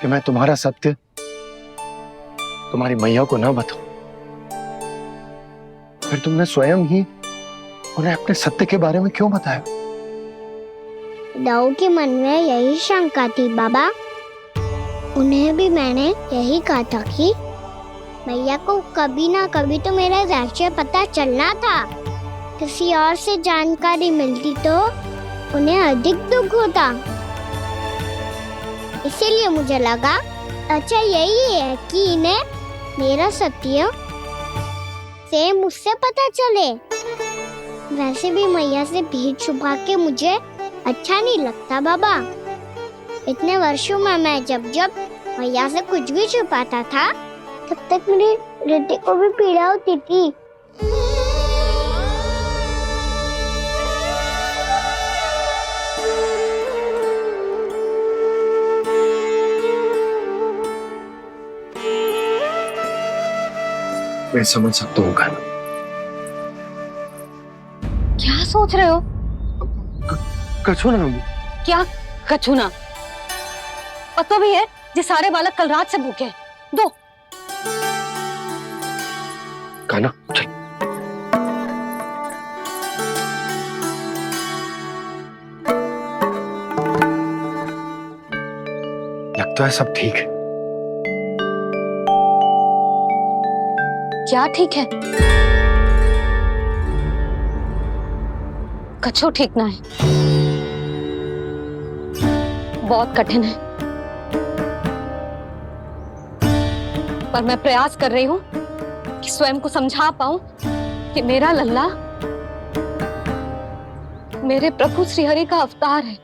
कि मैं तुम्हारा सत्य तुम्हारी मैया को न बताऊं, फिर तुमने स्वयं ही उन्हें अपने सत्य के बारे में क्यों बताया? दाऊ के मन में यही शंका थी बाबा। उन्हें भी मैंने यही कहा था कि मैया को कभी ना कभी तो मेरा रहस्य पता चलना था। किसी और से जानकारी मिलती तो उन्हें अधिक दुख होता। इसीलिए मुझे लगा अच्छा यही है कि इन्हें मेरा सत्य से मुझसे पता चले। वैसे भी मैया से भीड़ छुपा के मुझे अच्छा नहीं लगता बाबा। इतने वर्षों में मैं जब जब मैया से कुछ भी छुपाता था तब तक मेरी रिद्धि को भी पीड़ा होती थी। मैं समझ सकता हूँ गाना। क्या सोच रहे हो? कछु ना। क्या कछूना? पता भी है ये सारे बालक कल रात से भूखे हैं। दो। गाना चल। लगता है सब ठीक है। क्या ठीक है? कछु ठीक ना है। बहुत कठिन है, पर मैं प्रयास कर रही हूं कि स्वयं को समझा पाऊं कि मेरा लल्ला मेरे प्रभु श्रीहरि का अवतार है।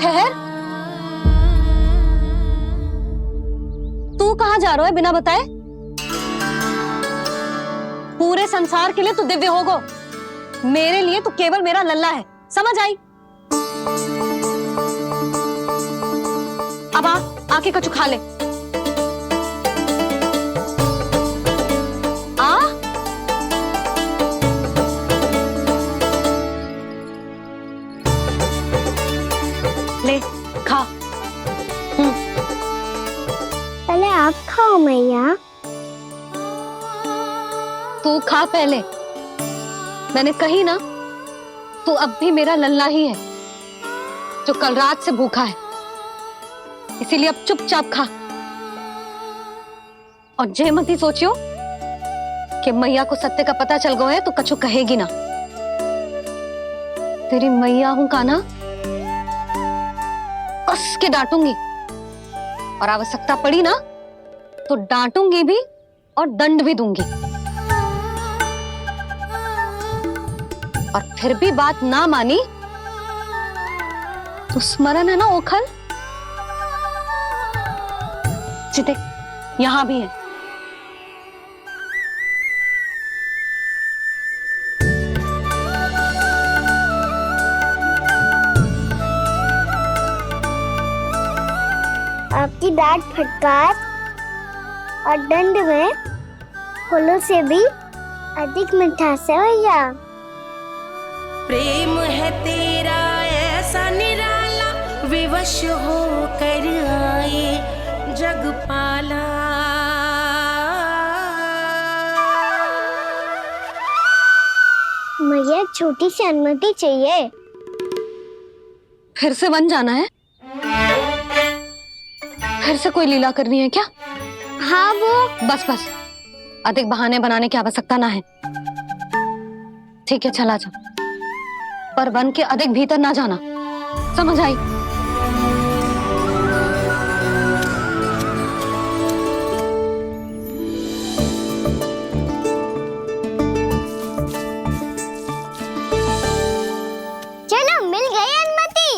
ठहर, तू कहां जा रहा है बिना बताए? पूरे संसार के लिए तू दिव्य होगो, मेरे लिए तू केवल मेरा लल्ला है। समझ आई? अब आके कछु खा ले। आ ले खा। पहले आप खाओ मैया। तू खा पहले। मैंने कही ना, तू अब भी मेरा लल्ला ही है जो कल रात से भूखा है। इसीलिए अब चुपचाप खा और जे मत ही सोचियो कि मैया को सत्य का पता चल गया है तो कछु कहेगी ना। तेरी मैया हूं कान्हा, कस के डांटूंगी और आवश्यकता पड़ी ना तो डांटूंगी भी और दंड भी दूंगी। और फिर भी बात ना मानी तो स्मरण है ना ओखल? देख, यहां भी है। आपकी डांट फटकार और दंड में फूलों से भी अधिक मिठास है भैया। प्रेम है तेरा ऐसा निराला, विवश हो कर आए जगपाला। मुझे छोटी सी अनुमति चाहिए। फिर से वन जाना है? फिर से कोई लीला करनी है क्या? हाँ वो बस बस, अधिक बहाने बनाने की आवश्यकता ना है। ठीक है, चला जा, पर वन के अधिक भीतर ना जाना। समझ आई? चलो, मिल गई अनुमति।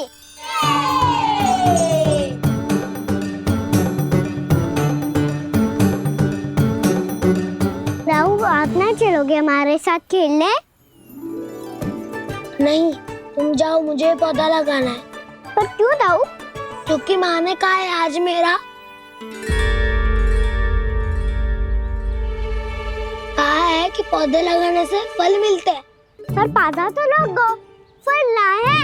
राहु, आप ना चलोगे हमारे साथ खेलने? नहीं, तुम जाओ, मुझे पौधा लगाना है। पर क्यों दाऊ? क्योंकि माँ ने कहा है आज मेरा कहा है कि पौधे लगाने से फल मिलते हैं। पर पौधा तो लगो, फल ना है।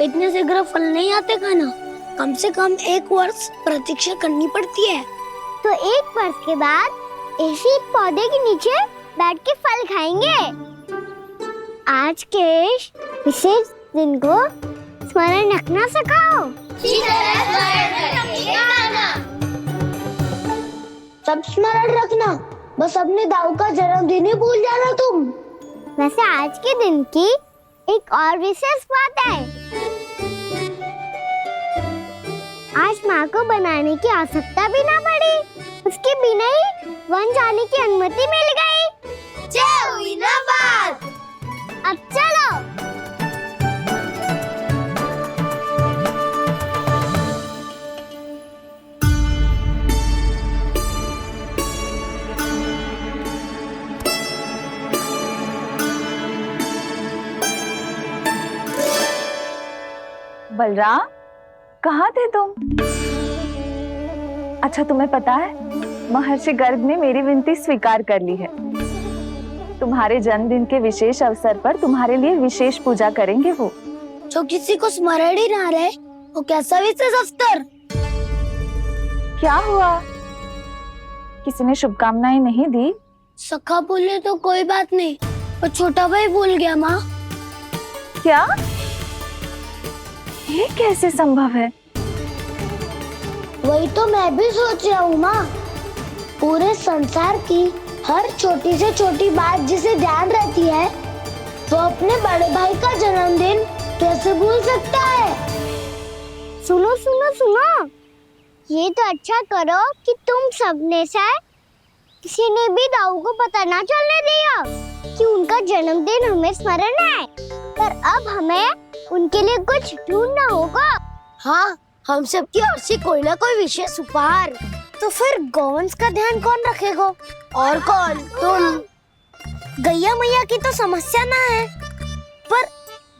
इतने शीघ्र फल नहीं आते खाना, कम से कम 1 वर्ष प्रतीक्षा करनी पड़ती है। तो 1 वर्ष के बाद इसी पौधे के नीचे बैठ के फल खाएंगे। आज के इस विशेष दिन को स्मरण रखना सिखाओ। सब स्मरण रखना, बस अपने दाऊ का जन्मदिन ही भूल जाना तुम। वैसे आज के दिन की एक और विशेष बात है। आज माँ को बनाने की आवश्यकता भी ना पड़ी, उसके बिना ही वन जाने की अनुमति मिल गई। जय हुई ना बात। अब चलो। बलराम, कहाँ थे तुम? अच्छा, तुम्हें पता है महर्षि गर्ग ने मेरी विनती स्वीकार कर ली है। तुम्हारे जन्मदिन के विशेष अवसर पर तुम्हारे लिए विशेष पूजा करेंगे वो। जो किसी को स्मरण ही ना रहे, वो कैसा विशेष अवसर? क्या हुआ? किसी ने शुभकामनाएं नहीं दी? सखा बोले तो कोई बात नहीं, पर छोटा भाई भूल गया माँ। क्या? ये कैसे संभव है? वही तो मैं भी सोच रहा हूँ माँ। पूरे संसार की हर छोटी से छोटी बात जिसे ध्यान रहती है, वो अपने बड़े भाई का जन्मदिन कैसे भूल सकता है? सुनो सुनो सुनो, ये तो अच्छा करो कि तुम सबने से किसी ने भी दाऊ को पता ना चलने दिया कि उनका जन्मदिन हमें स्मरण है। पर अब हमें उनके लिए कुछ ढूंढना होगा। हाँ, हम सबकी ओर से कोई ना कोई विशेष उपहार। तो फिर गौवंश का ध्यान कौन रखेगा? और कौन? तुम। गैया मैया की तो समस्या ना है, पर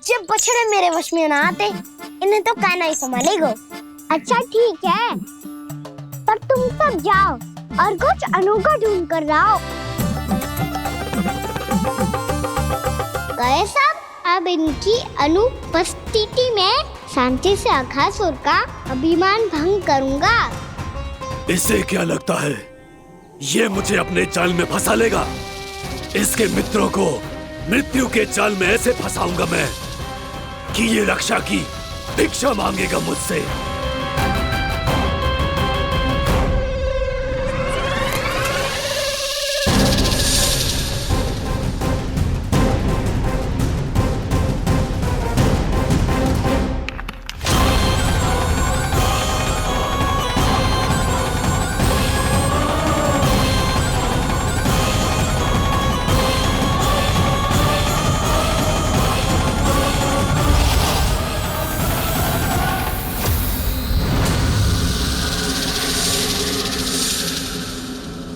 जब बछड़े मेरे वश में ना आते, इन्हें तो कान्हा ही संभालेगा। अच्छा ठीक है, पर तुम सब जाओ और कुछ अनोखा ढूंढ कर लाओ। गए सब? अब इनकी अनुपस्थिति में शांति से अघासुर का अभिमान भंग करूंगा। इसे क्या लगता है ये मुझे अपने जाल में फंसा लेगा? इसके मित्रों को मृत्यु के जाल में ऐसे फंसाऊंगा मैं कि ये रक्षा की भिक्षा मांगेगा मुझसे।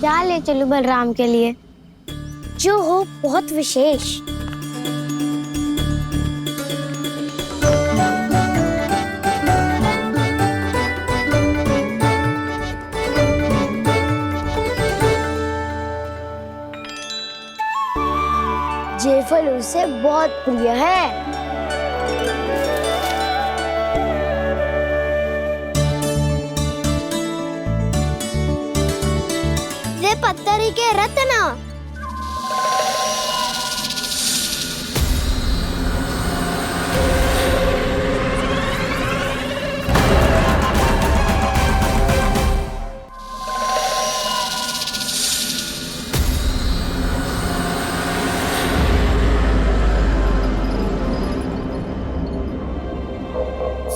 क्या ले चलूं बलराम के लिए जो हो बहुत विशेष? ये फल उसे बहुत प्रिय है। ये पत्थरी के रत्न।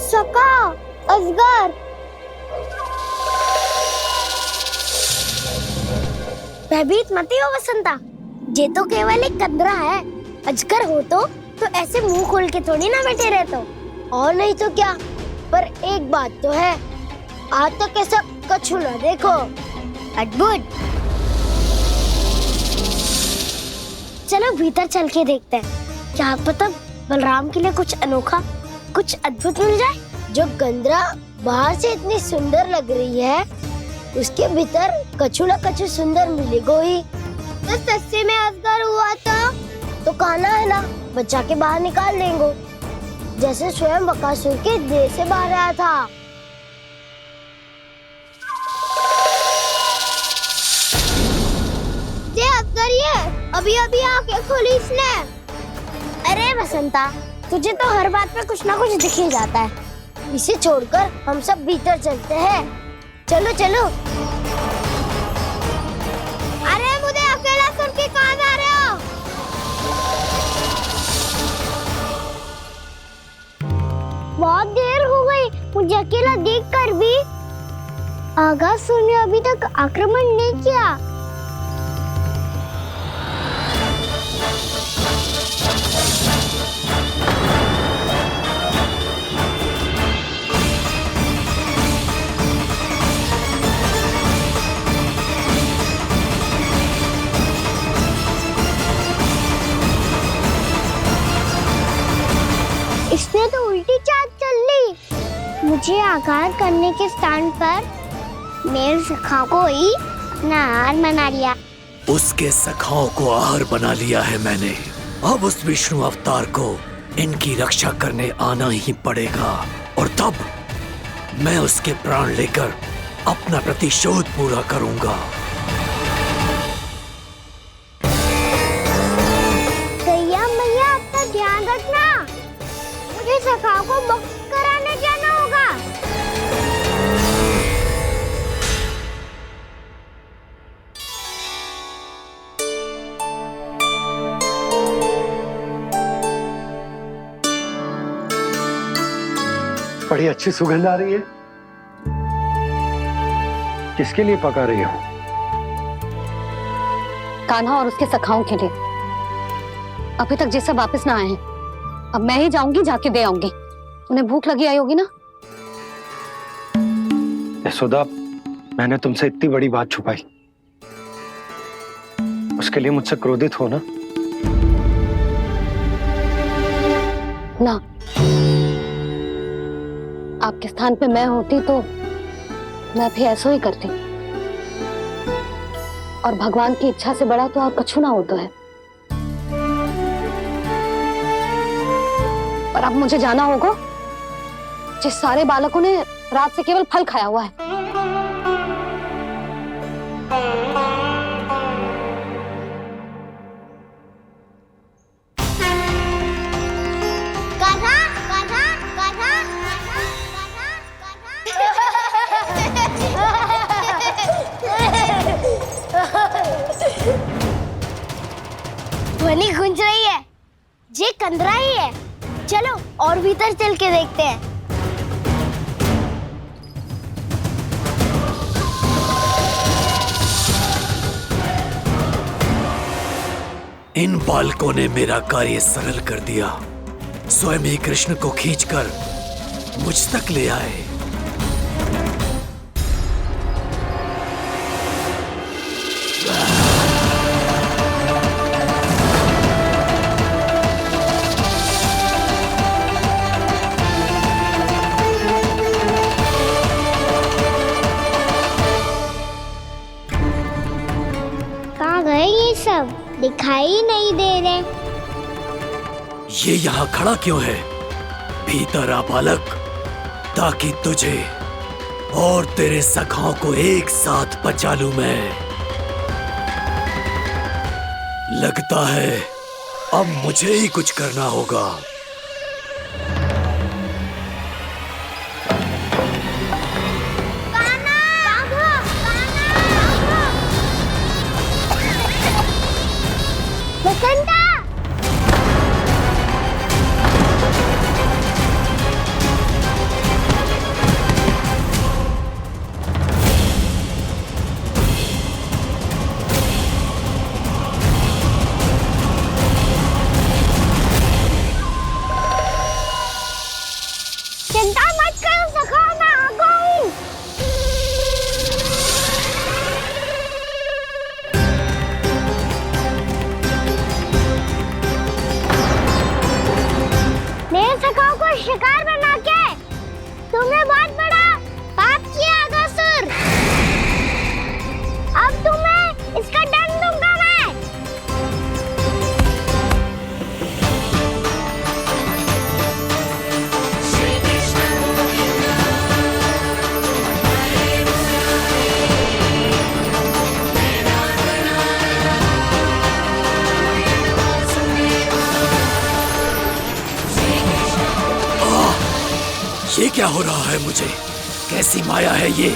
सका, अजगर। भयभीत मत हो वसंता, ये तो केवल एक कंदरा है। अजगर हो तो ऐसे मुंह खोल के थोड़ी ना बैठे रहते हो। और नहीं तो क्या, पर एक बात तो है, आज तक ऐसा कछु ना देखो। अद्भुत। चलो भीतर चल के देखते हैं, क्या पता बलराम के लिए कुछ अनोखा, कुछ अद्भुत मिल जाए। जो गंदरा बाहर से इतनी सुंदर लग रही है, उसके भीतर कछु ना कछु सुंदर मिलेगा ही। तो सस्ते में असगर हुआ तो कहना है ना, बच्चा के बाहर निकाल देंगे, जैसे स्वयं बकासुर के देह से बाहर आया था। ये असगर ये अभी अभी आके खोली इसने। अरे बसंता, तुझे तो हर बात पे कुछ ना कुछ दिख ही जाता है। इसे छोड़कर हम सब भीतर चलते हैं। चलो चलो। अरे मुझे अकेला सुन के कहाँ जा रहे हो? बहुत देर हो गई मुझे अकेला देखकर भी। आगासुर ने अभी तक आक्रमण नहीं किया। इसने तो उल्टी चाल चल ली। मुझे आघात करने के स्थान पर मेरे सखा को ही अपना आहार बना लिया। उसके सखाओं को आहार बना लिया है मैंने। अब उस विष्णु अवतार को इनकी रक्षा करने आना ही पड़ेगा, और तब मैं उसके प्राण लेकर अपना प्रतिशोध पूरा करूंगा। गैया मैया, अपना ध्यान रखना। मुझे सखा को मुक्त कराने जाना होगा। बड़ी अच्छी सुगंध आ रही है। किसके लिए पका रही हो? कान्हा और उसके सखाओं के लिए। अभी तक जैसे वापस ना आए हैं, अब मैं ही जाऊंगी, जाके दे आऊंगी। उन्हें भूख लगी आई होगी ना। यशोदा, मैंने तुमसे इतनी बड़ी बात छुपाई, उसके लिए मुझसे क्रोधित हो ना? ना, आपके स्थान पे मैं होती तो मैं भी ऐसा ही करती। और भगवान की इच्छा से बड़ा तो और कछु ना होता है। पर अब मुझे जाना होगा। जिस सारे बालकों ने रात से केवल फल खाया हुआ है। कान्हा, कान्हा, कान्हा, ध्वनि गूंज रही है। ये कंदरा ही है। चलो और भीतर चल के देखते हैं। इन बालकों ने मेरा कार्य सरल कर दिया। स्वयं ही कृष्ण को खींचकर मुझ तक ले आए। कहाँ गए ये सब? दिखाई नहीं दे रहे। ये यहाँ खड़ा क्यों है? भीतर आ बालक, ताकि तुझे और तेरे सखाओं को एक साथ बचा लूं मैं। लगता है अब मुझे ही कुछ करना होगा। बसंता! चिंता मत करो सखा, मैं आ गई। ये क्या हो रहा है मुझे? कैसी माया है ये?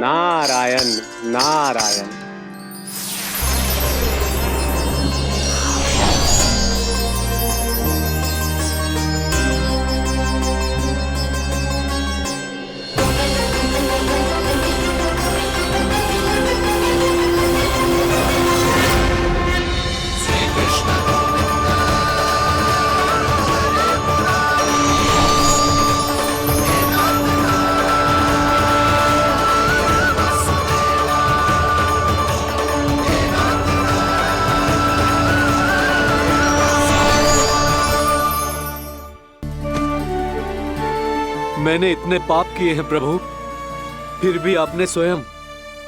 नारायण नारायण। मैंने इतने पाप किए हैं प्रभु, फिर भी आपने स्वयं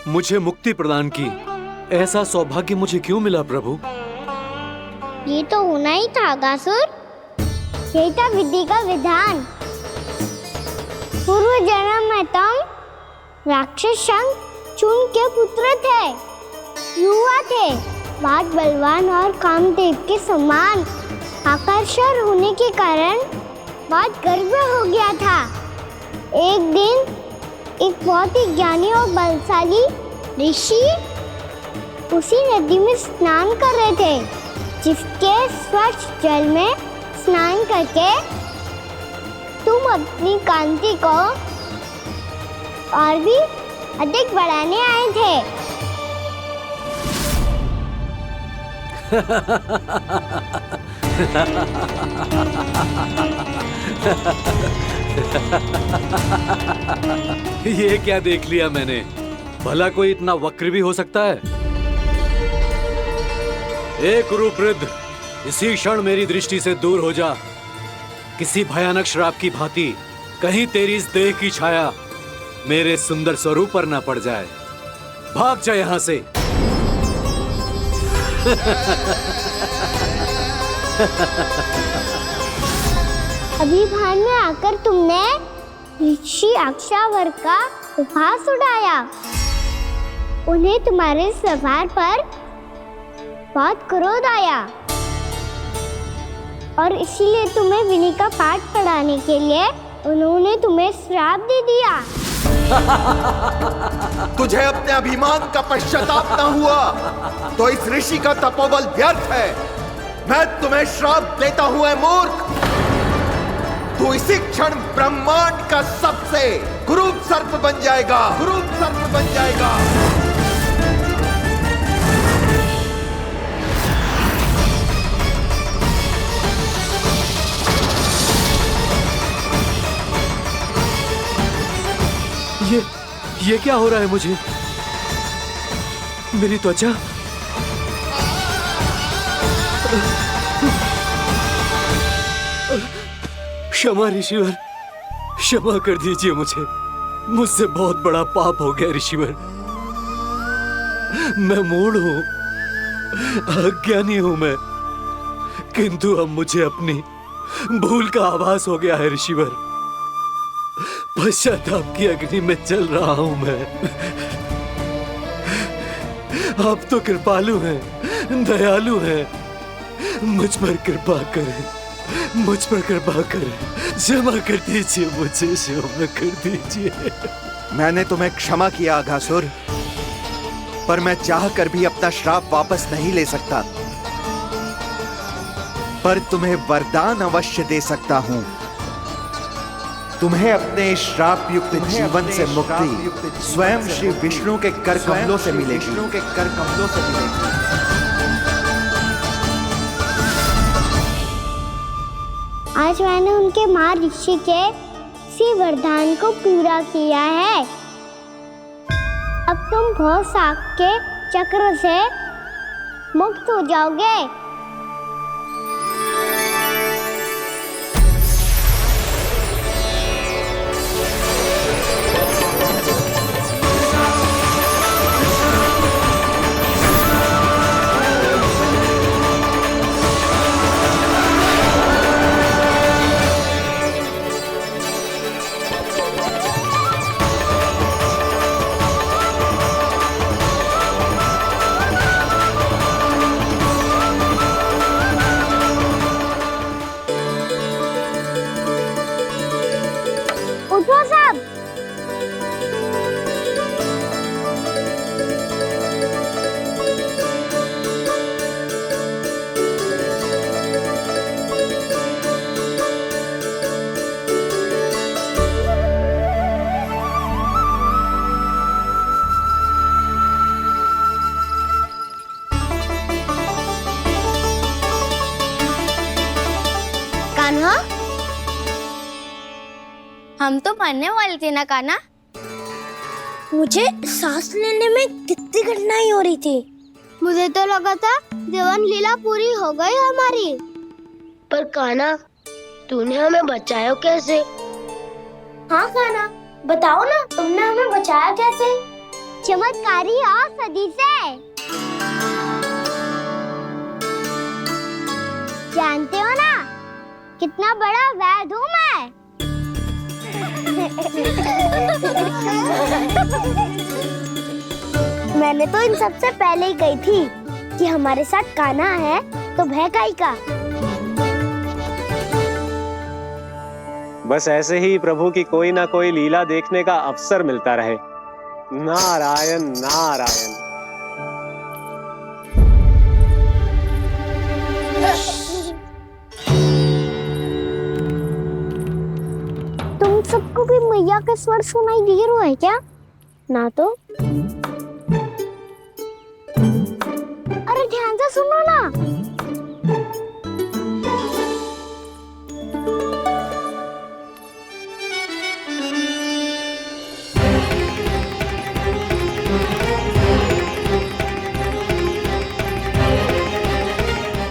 मुझे मुक्ति प्रदान की। ऐसा सौभाग्य मुझे क्यों मिला प्रभु? ये तो होना ही था अगासुर। यही था विधि का विधान। पूर्व जन्म में तुम राक्षस शंखचूड़ के पुत्र थे, युवा थे, बहुत बलवान और कामदेव के समान। आकर्षण होने के कारण बहुत गर्व हो गया था। एक दिन एक बहुत ही ज्ञानी और बलशाली ऋषि उसी नदी में स्नान कर रहे थे, जिसके स्वच्छ जल में स्नान करके तुम अपनी कांति को और भी अधिक बढ़ाने आए थे। ये क्या देख लिया मैंने? भला कोई इतना वक्र भी हो सकता है? ए कुरुवृद्ध, इसी क्षण मेरी दृष्टि से दूर हो जा। किसी भयानक श्राप की भांति कहीं तेरी इस देह की छाया मेरे सुंदर स्वरूप पर न पड़ जाए। भाग जा यहाँ से। अभी भान में आकर तुमने ऋषि अक्षावर का उपहास उड़ाया। उन्हें तुम्हारे व्यवहार पर बहुत क्रोध आया और इसीलिए तुम्हें विनय का पाठ पढ़ाने के लिए उन्होंने तुम्हें श्राप दे दिया। तुझे अपने अभिमान का पश्चाताप न हुआ तो इस ऋषि का तपोबल व्यर्थ है। मैं तुम्हें श्राप देता हूं ऐ मूर्ख। तू इसी क्षण ब्रह्मांड का सबसे क्रूर सर्प बन जाएगा, क्रूर सर्प बन जाएगा। ये क्या हो रहा है मुझे? मेरी त्वचा क्षमा ऋषिवर, क्षमा कर दीजिए मुझे। मुझसे बहुत बड़ा पाप हो गया ऋषिवर। मैं मूढ़ हूं, अज्ञानी हूं मैं, किंतु अब मुझे अपनी भूल का आभास हो गया है ऋषिवर। पश्चाताप की अग्नि में जल रहा हूं मैं। आप तो कृपालु हैं, दयालु हैं, मुझ पर कृपा करें, मुझ पर कृपा करें। क्षमा कर दीजिए मुझे, क्षमा कर दीजिए। मैंने तुम्हें क्षमा किया अघासुर, पर मैं चाहकर भी अपना श्राप वापस नहीं ले सकता। पर तुम्हें वरदान अवश्य दे सकता हूं। तुम्हें अपने श्राप युक्त जीवन से मुक्ति स्वयं श्री विष्णु के कर कमलों से मिलेगी। आज मैंने उनके मां ऋषि के इसी वरदान को पूरा किया है। अब तुम भव साग के चक्र से मुक्त हो जाओगे। कान्हा, हम तो मरने वाले थे ना कान्हा। मुझे सांस लेने में कितनी कठिनाई हो रही थी। मुझे तो लगा था जीवन लीला पूरी हो गई हमारी। पर कान्हा, तूने हमें बचाया कैसे? हाँ कान्हा, बताओ ना, तुमने हमें बचाया कैसे? चमत्कारी और सदी से। जानते हो ना कितना बड़ा वैद हूँ मैं। मैंने तो इन सबसे पहले ही कही थी कि हमारे साथ कान्हा है तो भय काई का। बस ऐसे ही प्रभु की कोई ना कोई लीला देखने का अवसर मिलता रहे। नारायण नारायण। तुम सबको भी मैया का स्वर सुनाई दे रहा है क्या? ना तो। अरे ध्यान से सुनो ना।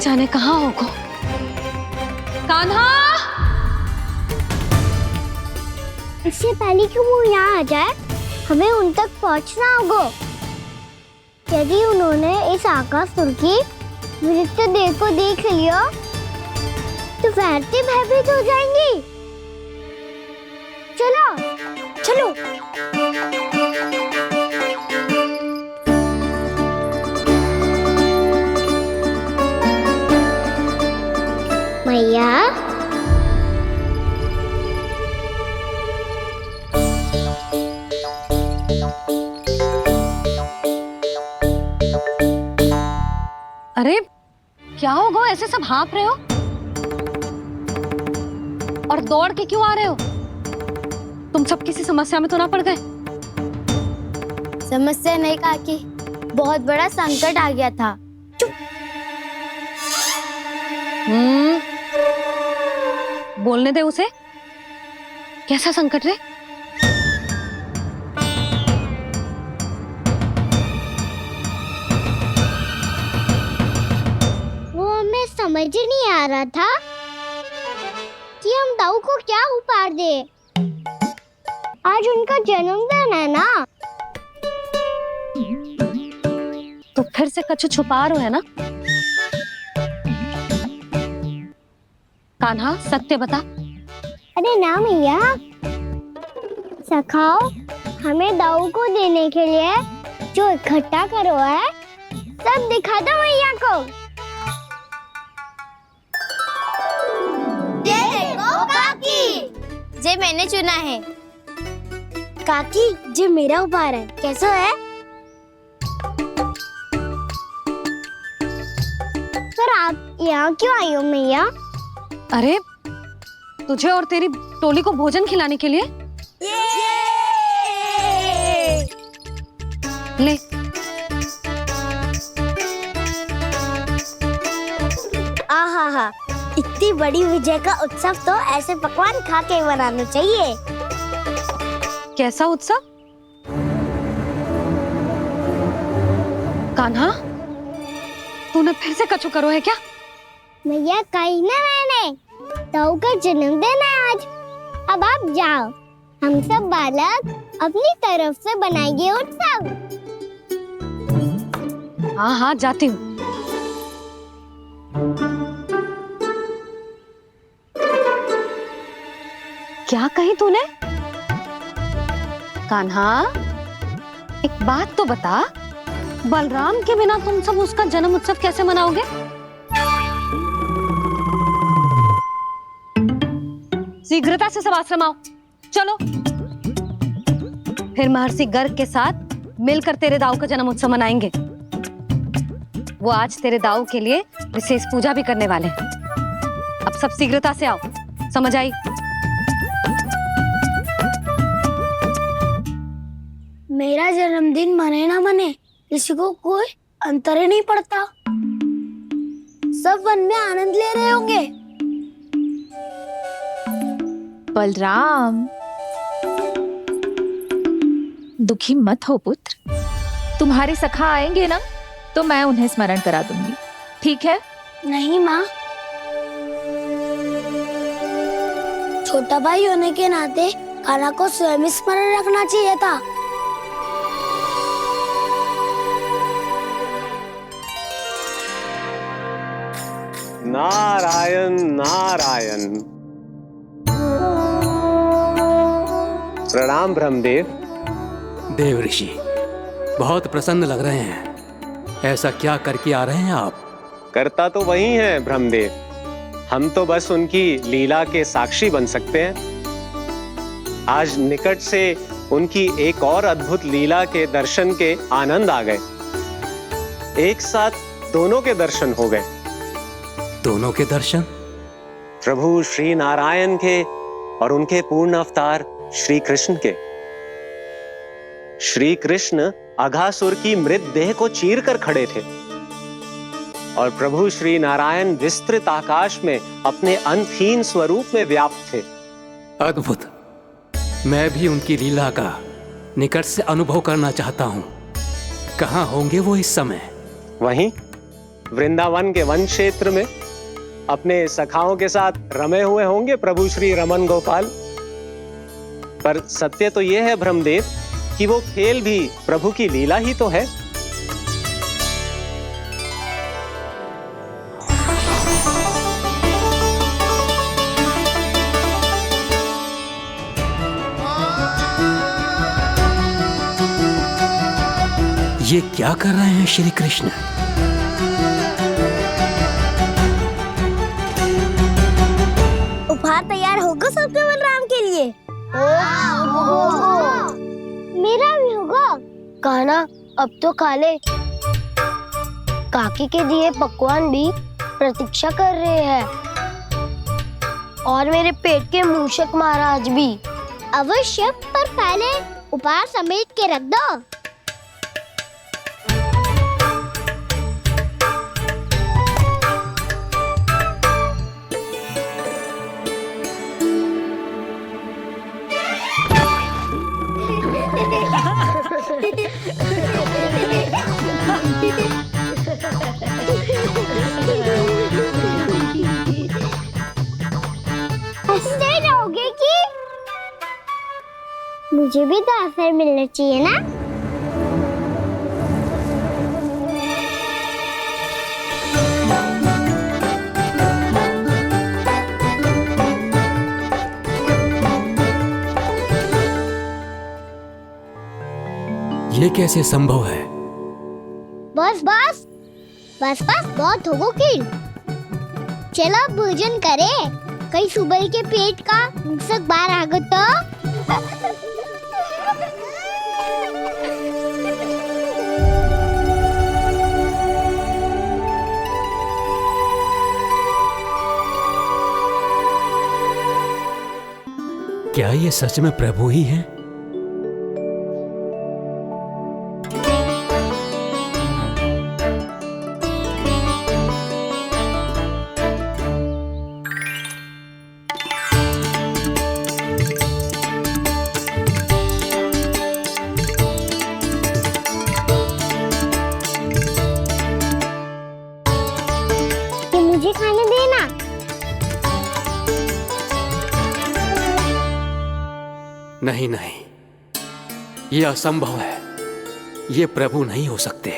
जाने कहाँ होगो। कान्हा, इससे पहले कि वो यहाँ आ जाए, हमें उन तक पहुँचना होगा। यदि उन्होंने इस आकासुर की नृत्य देह को देख लिया तो वैरती भयभीत हो जाएंगी। चलो चलो। मैया, अरे क्या हो गो, ऐसे सब हाँफ रहे हो और दौड़ के क्यों आ रहे हो? तुम सब किसी समस्या में तो ना पड़ गए? समस्या नहीं काकी, बहुत बड़ा संकट आ गया था। बोलने दे उसे। कैसा संकट रे? वो हमें समझ ही नहीं आ रहा था कि हम दाऊ को क्या उपहार दे। आज उनका जन्मदिन है ना। तो फिर से कछु छुपा रहे हो है ना? कान्हा, सत्य बता। अरे ना मैया, सखाओ हमें दाऊ को देने के लिए जो इकट्ठा करो है सब दिखा दो मैया को। ये देखो काकी, जे मैंने चुना है। काकी, जे मेरा उपहार है, कैसा है? पर आप यहाँ क्यों आई हो मैया? अरे तुझे और तेरी टोली को भोजन खिलाने के लिए। ले। आहा, इतनी बड़ी विजय का उत्सव तो ऐसे पकवान खा के मनाना चाहिए। कैसा उत्सव? कान्हा, तूने फिर से कछु करो है क्या? मैया कहीं ना, मैंने दाऊ का जन्मदिन है आज। अब आप जाओ, हम सब बालक अपनी तरफ से बनाएंगे उत्सव। हाँ हाँ, जाती हूँ। क्या कही तूने? कान्हा, एक बात तो बता, बलराम के बिना तुम सब उसका जन्म उत्सव कैसे मनाओगे? शीघ्रता से सब आश्रम आओ, चलो। फिर महर्षि गर्ग के साथ मिलकर तेरे दाऊ का जन्म उत्सव मनाएंगे। वो आज तेरे दाऊ के लिए विशेष पूजा भी करने वाले हैं। अब सब शीघ्रता से आओ, समझ आई? मेरा जन्मदिन मने ना मने, किसी को कोई अंतर ही नहीं पड़ता। सब वन में आनंद ले रहे होंगे। बलराम, दुखी मत हो पुत्र। तुम्हारे सखा आएंगे ना तो मैं उन्हें स्मरण करा दूंगी, ठीक है? नहीं माँ, छोटा भाई होने के नाते कान्हा को स्वयं स्मरण रखना चाहिए था। नारायण नारायण। प्रणाम ब्रह्मदेव। देव ऋषि, बहुत प्रसन्न लग रहे हैं। ऐसा क्या करके आ रहे हैं आप? करता तो वही है ब्रह्मदेव, हम तो बस उनकी लीला के साक्षी बन सकते हैं। आज निकट से उनकी एक और अद्भुत लीला के दर्शन के आनंद आ गए। एक साथ दोनों के दर्शन हो गए। दोनों के दर्शन? प्रभु श्री नारायण के और उनके पूर्ण अवतार श्री कृष्ण के। श्री कृष्ण अघासुर की मृत देह को चीर कर खड़े थे और प्रभु श्री नारायण विस्तृत आकाश में अपने अंतहीन स्वरूप में व्याप्त थे। अद्भुत। मैं भी उनकी लीला का निकट से अनुभव करना चाहता हूँ। कहाँ होंगे वो इस समय? वहीं वृंदावन के वन क्षेत्र में अपने सखाओं के साथ रमे हुए होंगे प्रभु श्री रमन गोपाल। पर सत्य तो यह है ब्रह्मदेव कि वो खेल भी प्रभु की लीला ही तो है। ये क्या कर रहे हैं श्री कृष्ण? उपहार तैयार होगा सबके बलराम के लिए? मेरा भी होगा। कान्हा अब तो खा ले। काकी के दिए पकवान भी प्रतीक्षा कर रहे हैं और मेरे पेट के मूषक महाराज भी। अवश्य, पर पहले उपहार समेट के रख दो। हंसते रहोगे कि? मुझे भी तो अवसर मिलना चाहिए ना। ये कैसे संभव है? बस बस बस बस बहुत होगो की। चलो भोजन करे, कहीं सुबह के पेट का मूषक बाहर आ गया तो। क्या ये सच में प्रभु ही हैं? मुझे खाने देना। नहीं नहीं, ये असंभव है। ये प्रभु नहीं हो सकते।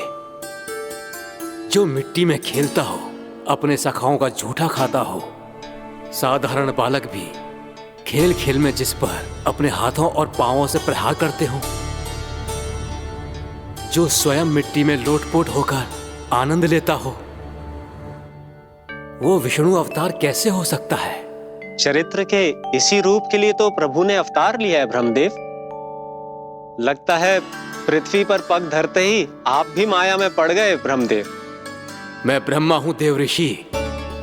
जो मिट्टी में खेलता हो, अपने सखाओं का झूठा खाता हो, साधारण बालक भी खेल खेल में जिस पर अपने हाथों और पांवों से प्रहार करते हो, जो स्वयं मिट्टी में लोटपोट होकर आनंद लेता हो, वो विष्णु अवतार कैसे हो सकता है? चरित्र के इसी रूप के लिए तो प्रभु ने अवतार लिया है ब्रह्मदेव। लगता है पृथ्वी पर पग धरते ही आप भी माया में पड़ गए ब्रह्मदेव। मैं ब्रह्मा हूं देव ऋषि,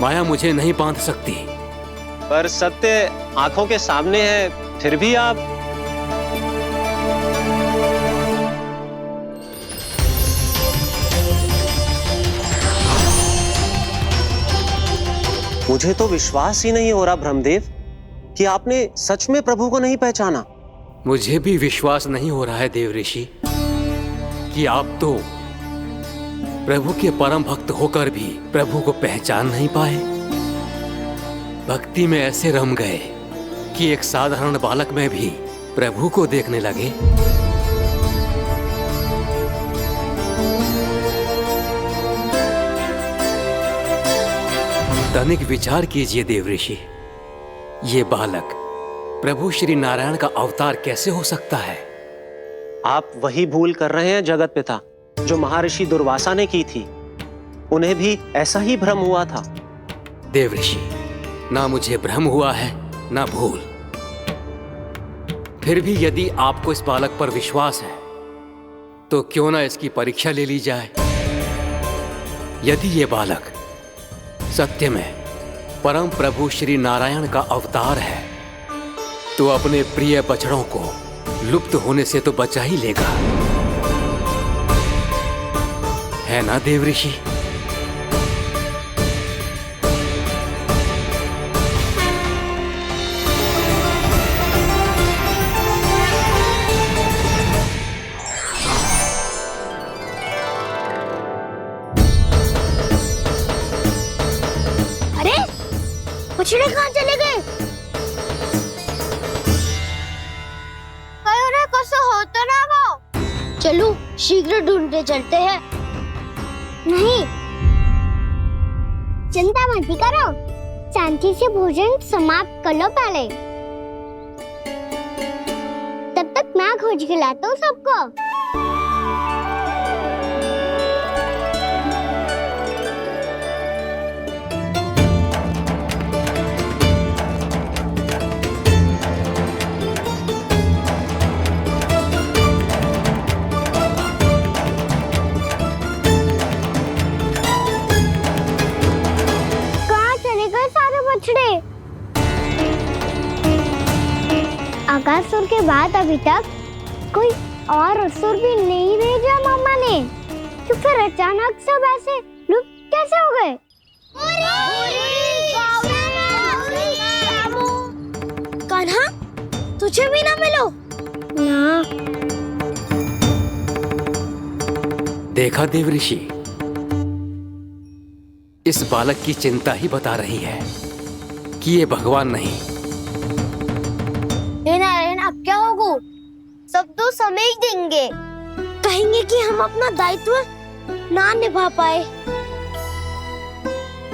माया मुझे नहीं बांध सकती। पर सत्य आंखों के सामने है, फिर भी आप। मुझे तो विश्वास ही नहीं हो रहा ब्रह्मदेव कि आपने सच में प्रभु को नहीं पहचाना। मुझे भी विश्वास नहीं हो रहा है देवऋषि कि आप तो प्रभु के परम भक्त होकर भी प्रभु को पहचान नहीं पाए। भक्ति में ऐसे रम गए कि एक साधारण बालक में भी प्रभु को देखने लगे। तनिक विचार कीजिए देवऋषि, ये बालक प्रभु श्री नारायण का अवतार कैसे हो सकता है? आप वही भूल कर रहे हैं जगत पिता जो महर्षि दुर्वासा ने की थी। उन्हें भी ऐसा ही भ्रम हुआ था। देवऋषि, ना मुझे भ्रम हुआ है ना भूल। फिर भी यदि आपको इस बालक पर विश्वास है तो क्यों ना इसकी परीक्षा ले ली जाए। यदि ये बालक सत्य में परम प्रभु श्री नारायण का अवतार है तो अपने प्रिय बछड़ों को लुप्त होने से तो बचा ही लेगा, है ना देवऋषि? अरे बछड़े कहाँ चले गए? हो तो ना वो। चलो शीघ्र ढूंढते चलते हैं। नहीं, चिंता मत करो, शांति से भोजन समाप्त कर लो पहले। तब तक मैं खोज के लाता हूँ सबको। आकासुर के बाद अभी तक कोई और असुर भी नहीं भेजा मामा ने, तो फिर अचानक सब ऐसे लुप्त कैसे हो गए? कान्हा, तुझे भी ना मिलो ना। देखा देवऋषि, इस बालक की चिंता ही बता रही है कि ये भगवान नहीं। नारायण, अब क्या होगा? सब तो समझ देंगे, कहेंगे कि हम अपना दायित्व ना निभा पाए।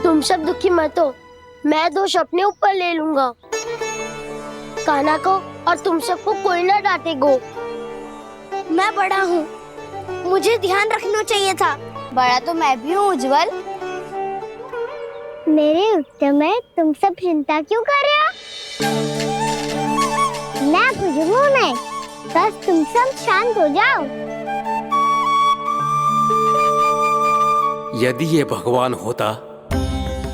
तुम सब दुखी मत हो, मैं दोष अपने ऊपर ले लूंगा। कान्हा को और तुम सबको कोई ना डांटेगा। मैं बड़ा हूँ, मुझे ध्यान रखना चाहिए था। बड़ा तो मैं भी हूँ उज्जवल। मेरे उत्तर में तुम सब चिंता क्यों कर रहे हो? मैं कुछ नहीं, बस तुम सब शांत हो जाओ। यदि ये भगवान होता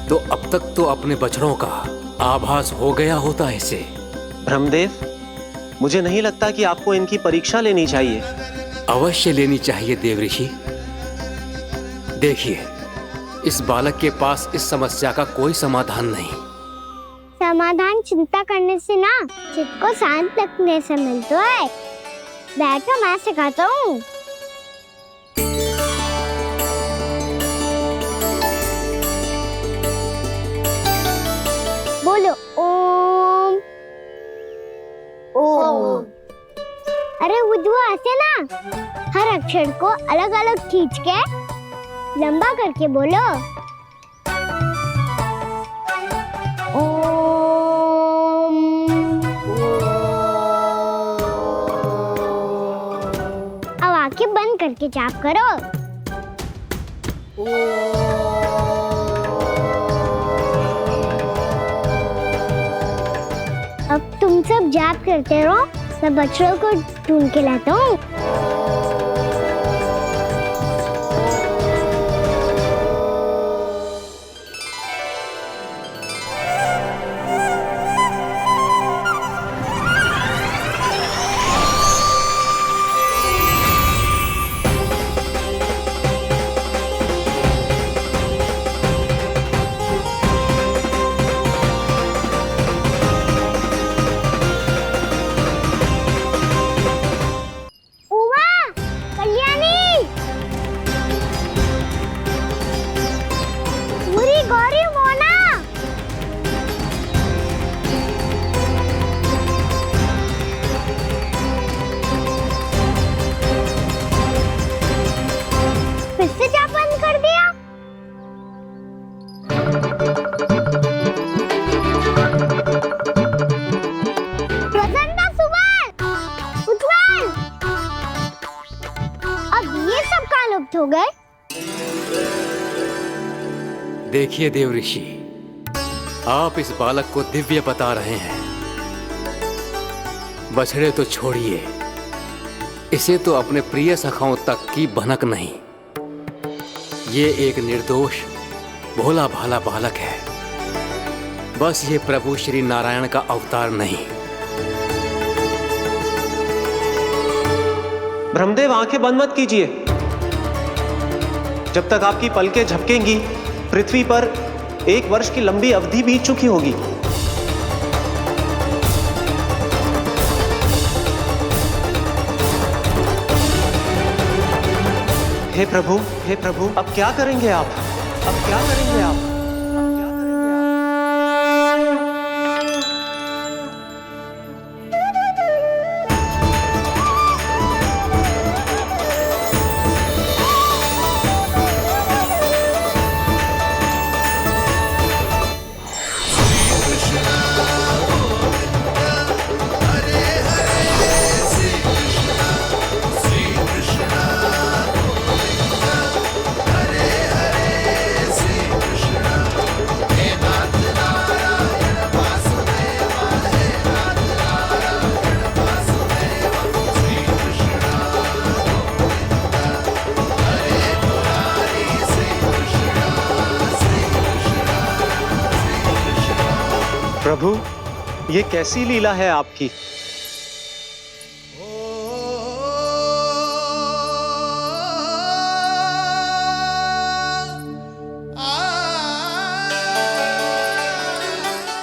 तो अब तक तो अपने बछड़ों का आभास हो गया होता इसे। ब्रह्मदेव, मुझे नहीं लगता कि आपको इनकी परीक्षा लेनी चाहिए। अवश्य लेनी चाहिए देवऋषि। देखिए, इस बालक के पास इस समस्या का कोई समाधान नहीं। समाधान चिंता करने से ना, चित्त को शांत रखने से मिलता है। बैठो, मैं सिखाता हूँ। बोलो ओम। ओम। अरे उज्जवा, ऐसे ना हर अक्षर को अलग अलग खींच के लंबा करके बोलो। अब आंखें बंद करके जाप करो। अब तुम सब जाप करते रहो, मैं बच्चों को ढूंढ के लाता हूँ। देखिए देव ऋषि, आप इस बालक को दिव्य बता रहे हैं। बछड़े तो छोड़िए, इसे तो अपने प्रिय सखाओं तक की भनक नहीं। ये एक निर्दोष भोला भाला बालक है, बस ये प्रभु श्री नारायण का अवतार नहीं। ब्रह्मदेव, आंखें बंद मत कीजिए। जब तक आपकी पलकें झपकेंगी, पृथ्वी पर 1 वर्ष की लंबी अवधि बीत चुकी होगी। हे प्रभु, अब क्या करेंगे आप? अब क्या करेंगे आप? प्रभु, ये कैसी लीला है आपकी?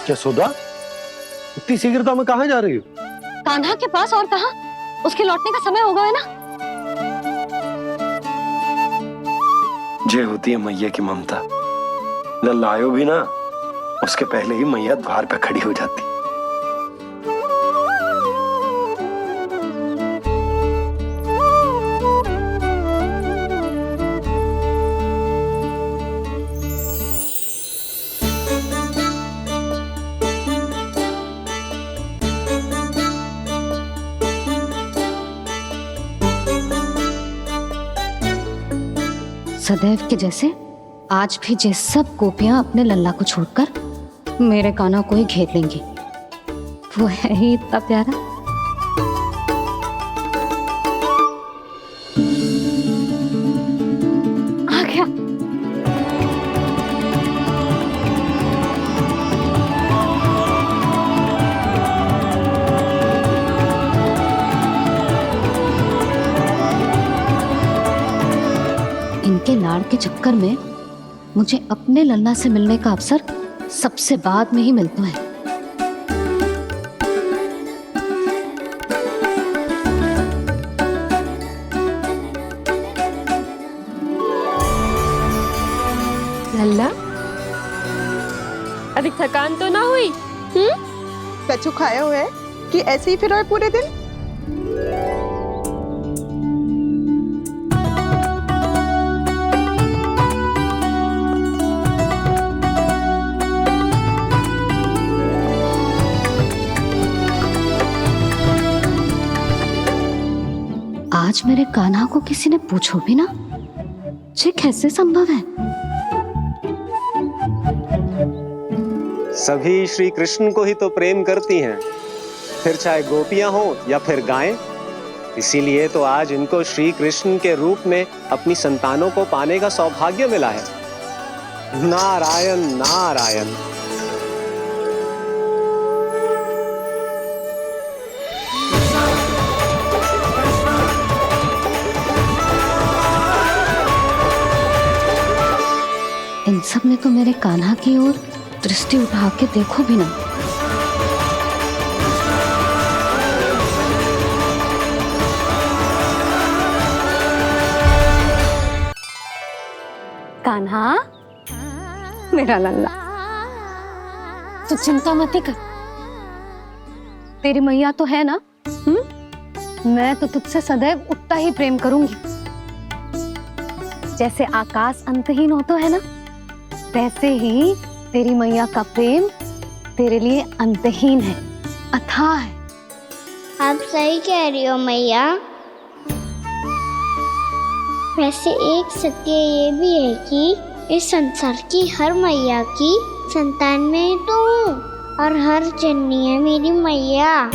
यशोदा, इतनी शीघ्रता में कहाँ जा रही हो? कान्हा के पास, और कहाँ? उसके लौटने का समय हो गया है ना। ये होती है मैया की ममता। लल्ला आयो भी ना, उसके पहले ही मैया द्वार पे खड़ी हो जाती। सदैव के जैसे आज भी जे सब गोपियां अपने लल्ला को छोड़कर मेरे कान्हा को ही घेर लेंगी। वो है ही इतना प्यारा। आ गया। इनके लाड़ के चक्कर में मुझे अपने लल्ला से मिलने का अवसर सबसे बाद में ही मिलता है। लल्ला, अभी थकान तो ना हुई? कछु खाया हुआ है कि ऐसे ही फिर रहे पूरे दिन? आज मेरे कान्हा को किसी ने पूछो भी ना, ये कैसे संभव है? सभी श्री कृष्ण को ही तो प्रेम करती हैं, फिर चाहे गोपियां हो या फिर गायें। इसीलिए तो आज इनको श्री कृष्ण के रूप में अपनी संतानों को पाने का सौभाग्य मिला है। नारायण नारायण। इन सब ने तो मेरे कान्हा की ओर दृष्टि उठा के देखो भी ना। कान्हा, मेरा लल्ला, तू चिंता मत कर। तेरी मैया तो है ना, मैं तो तुझसे सदैव उतना ही प्रेम करूंगी। जैसे आकाश अंतहीन होता है ना, वैसे ही तेरी मैया का प्रेम तेरे लिए अंतहीन है, अथाह है। आप सही कह रही हो मैया। वैसे एक सत्य ये भी है कि इस संसार की हर मैया की संतान में ही तो हूँ और हर जननी है मेरी मैया।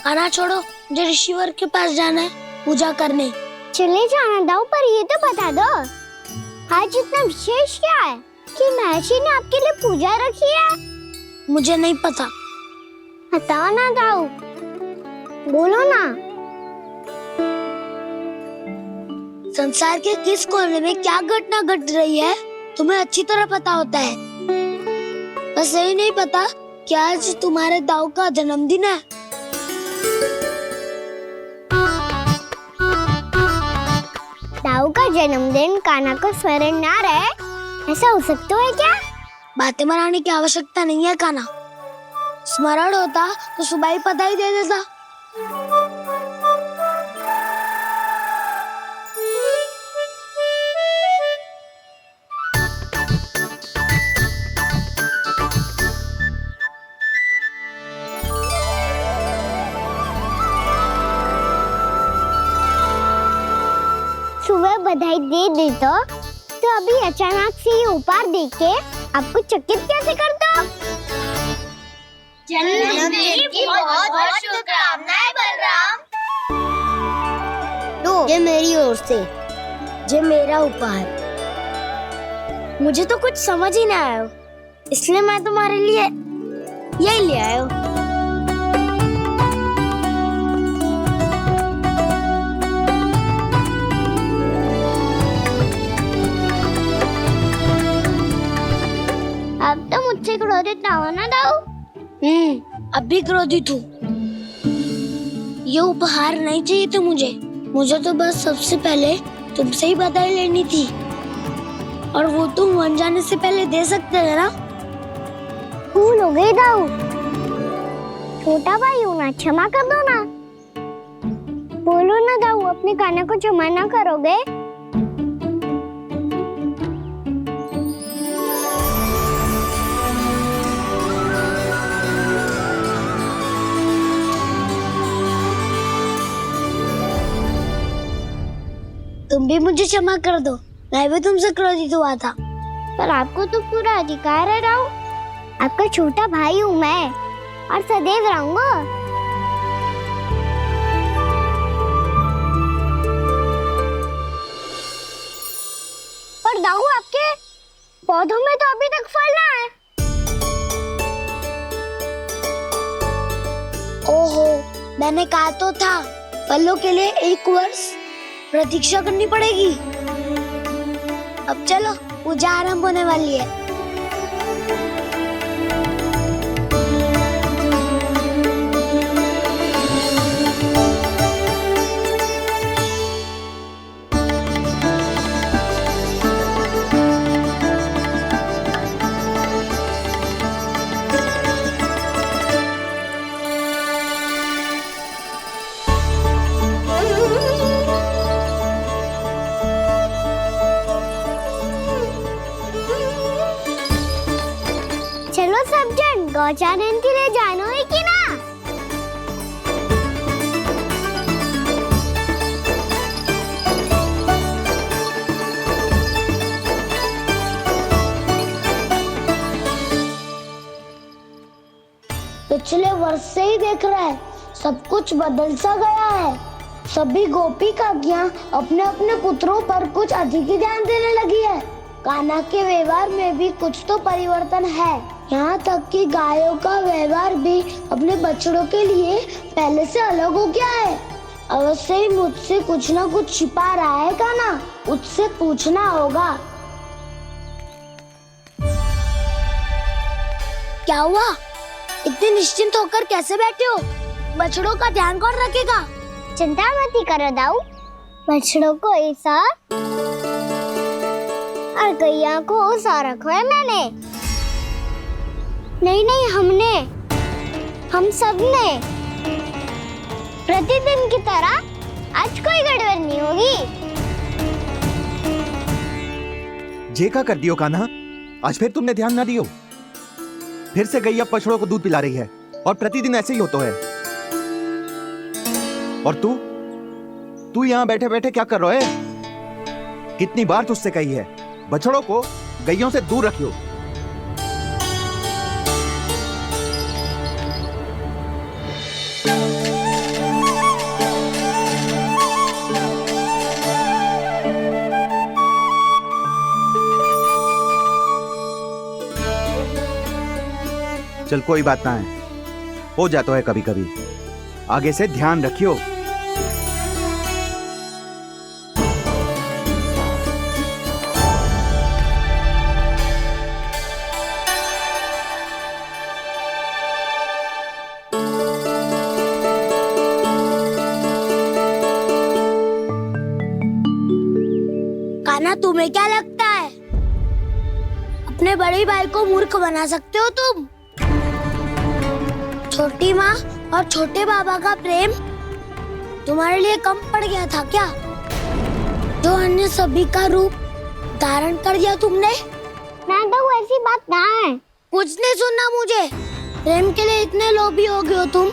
खाना छोड़ो, मुझे ऋषिवर के पास जाना है पूजा करने। चले जाना दाऊ, पर ये तो बता दो आज इतना विशेष क्या है कि महर्षि ने आपके लिए पूजा रखी है? मुझे नहीं पता। बताओ ना दाऊ, बोलो ना। संसार के किस कोने में क्या घटना घट रही है तुम्हें अच्छी तरह पता होता है। बस यही नहीं पता कि आज तुम्हारे दाऊ का जन्मदिन है। दाऊ का जन्मदिन कान्हा को स्मरण ना रहे, ऐसा हो सकता है क्या? बातें बनाने की आवश्यकता नहीं है कान्हा, स्मरण होता तो सुबह ही पता ही दे देता। सुबह बधाई दे दी तो अभी अचानक से ये उपहार देख के आपको चकित कैसे कर दो? जन्मदिन की बहुत शुभकामनाएं बलराम। लो, ये मेरी ओर से, ये मेरा उपहार। मुझे तो कुछ समझ ही ना आया, इसलिए मैं तुम्हारे लिए यही ले आया हूँ। अब तो मुझसे क्रोधित ना होना दाऊ। अब भी क्रोधित हूँ। ये उपहार नहीं चाहिए था मुझे तो बस सबसे पहले तुमसे ही बधाई लेनी थी, और वो तुम बन जाने से पहले दे सकते थे ना। भूल हो गई दाऊ, छोटा भाई हूँ ना, क्षमा कर दो ना। बोलो ना दाऊ, अपने कान्हा को क्षमा ना करोगे? तुम भी मुझे क्षमा कर दो, मैं भी तुमसे क्रोधित हुआ था। पर आपको तो पूरा अधिकार है दाऊ, आपका छोटा भाई हूँ मैं और सदैव रहूंगा। पर दाऊ, आपके पौधों में तो अभी तक फल ना है। ओहो, मैंने कहा तो था फलों के लिए 1 वर्ष प्रतीक्षा करनी पड़ेगी। अब चलो, पूजा आरंभ होने वाली है। चलो सब जन गौचारण के लिए जानो है कि ना? पिछले वर्ष से ही देख रहा है, सब कुछ बदल सा गया है। सभी गोपी काकियां अपने अपने पुत्रों पर कुछ अधिक ही ध्यान देने लगी है। कान्हा के व्यवहार में भी कुछ तो परिवर्तन है। यहाँ तक कि गायों का व्यवहार भी अपने बछड़ों के लिए पहले से अलग हो गया है। अवश्य ही मुझसे कुछ ना कुछ छिपा रहा है कान्हा, उससे पूछना होगा। क्या हुआ? इतने निश्चिंत होकर कैसे बैठे हो? बछड़ों का ध्यान कौन रखेगा? चिंता मत करो दाऊ, बछड़ों को ऐसा और गैया को ऐसा रखा है मैंने। नहीं, हम सब ने। प्रतिदिन की तरह आज कोई गड़बड़ नहीं होगी। जे का कर दियो कान्हा, आज फिर तुमने ध्यान ना दियो। फिर से गैया बछड़ों को दूध पिला रही है और प्रतिदिन ऐसे ही होता है। और तू यहां बैठे बैठे क्या कर रहा है? कितनी बार तुझसे कही है बछड़ों को गैयों से दूर रखियो। चल कोई बात ना है, हो जाता है कभी कभी। आगे से ध्यान रखियो। कान्हा, तुम्हें क्या लगता है अपने बड़े भाई को मूर्ख बना सकते हो तुम? छोटी माँ और छोटे बाबा का प्रेम तुम्हारे लिए कम पड़ गया था क्या? जो अन्य सभी का रूप धारण कर दिया तुमने? तो ऐसी बात ना है। कुछ नहीं सुनना मुझे। प्रेम के लिए इतने लोभी हो गए हो तुम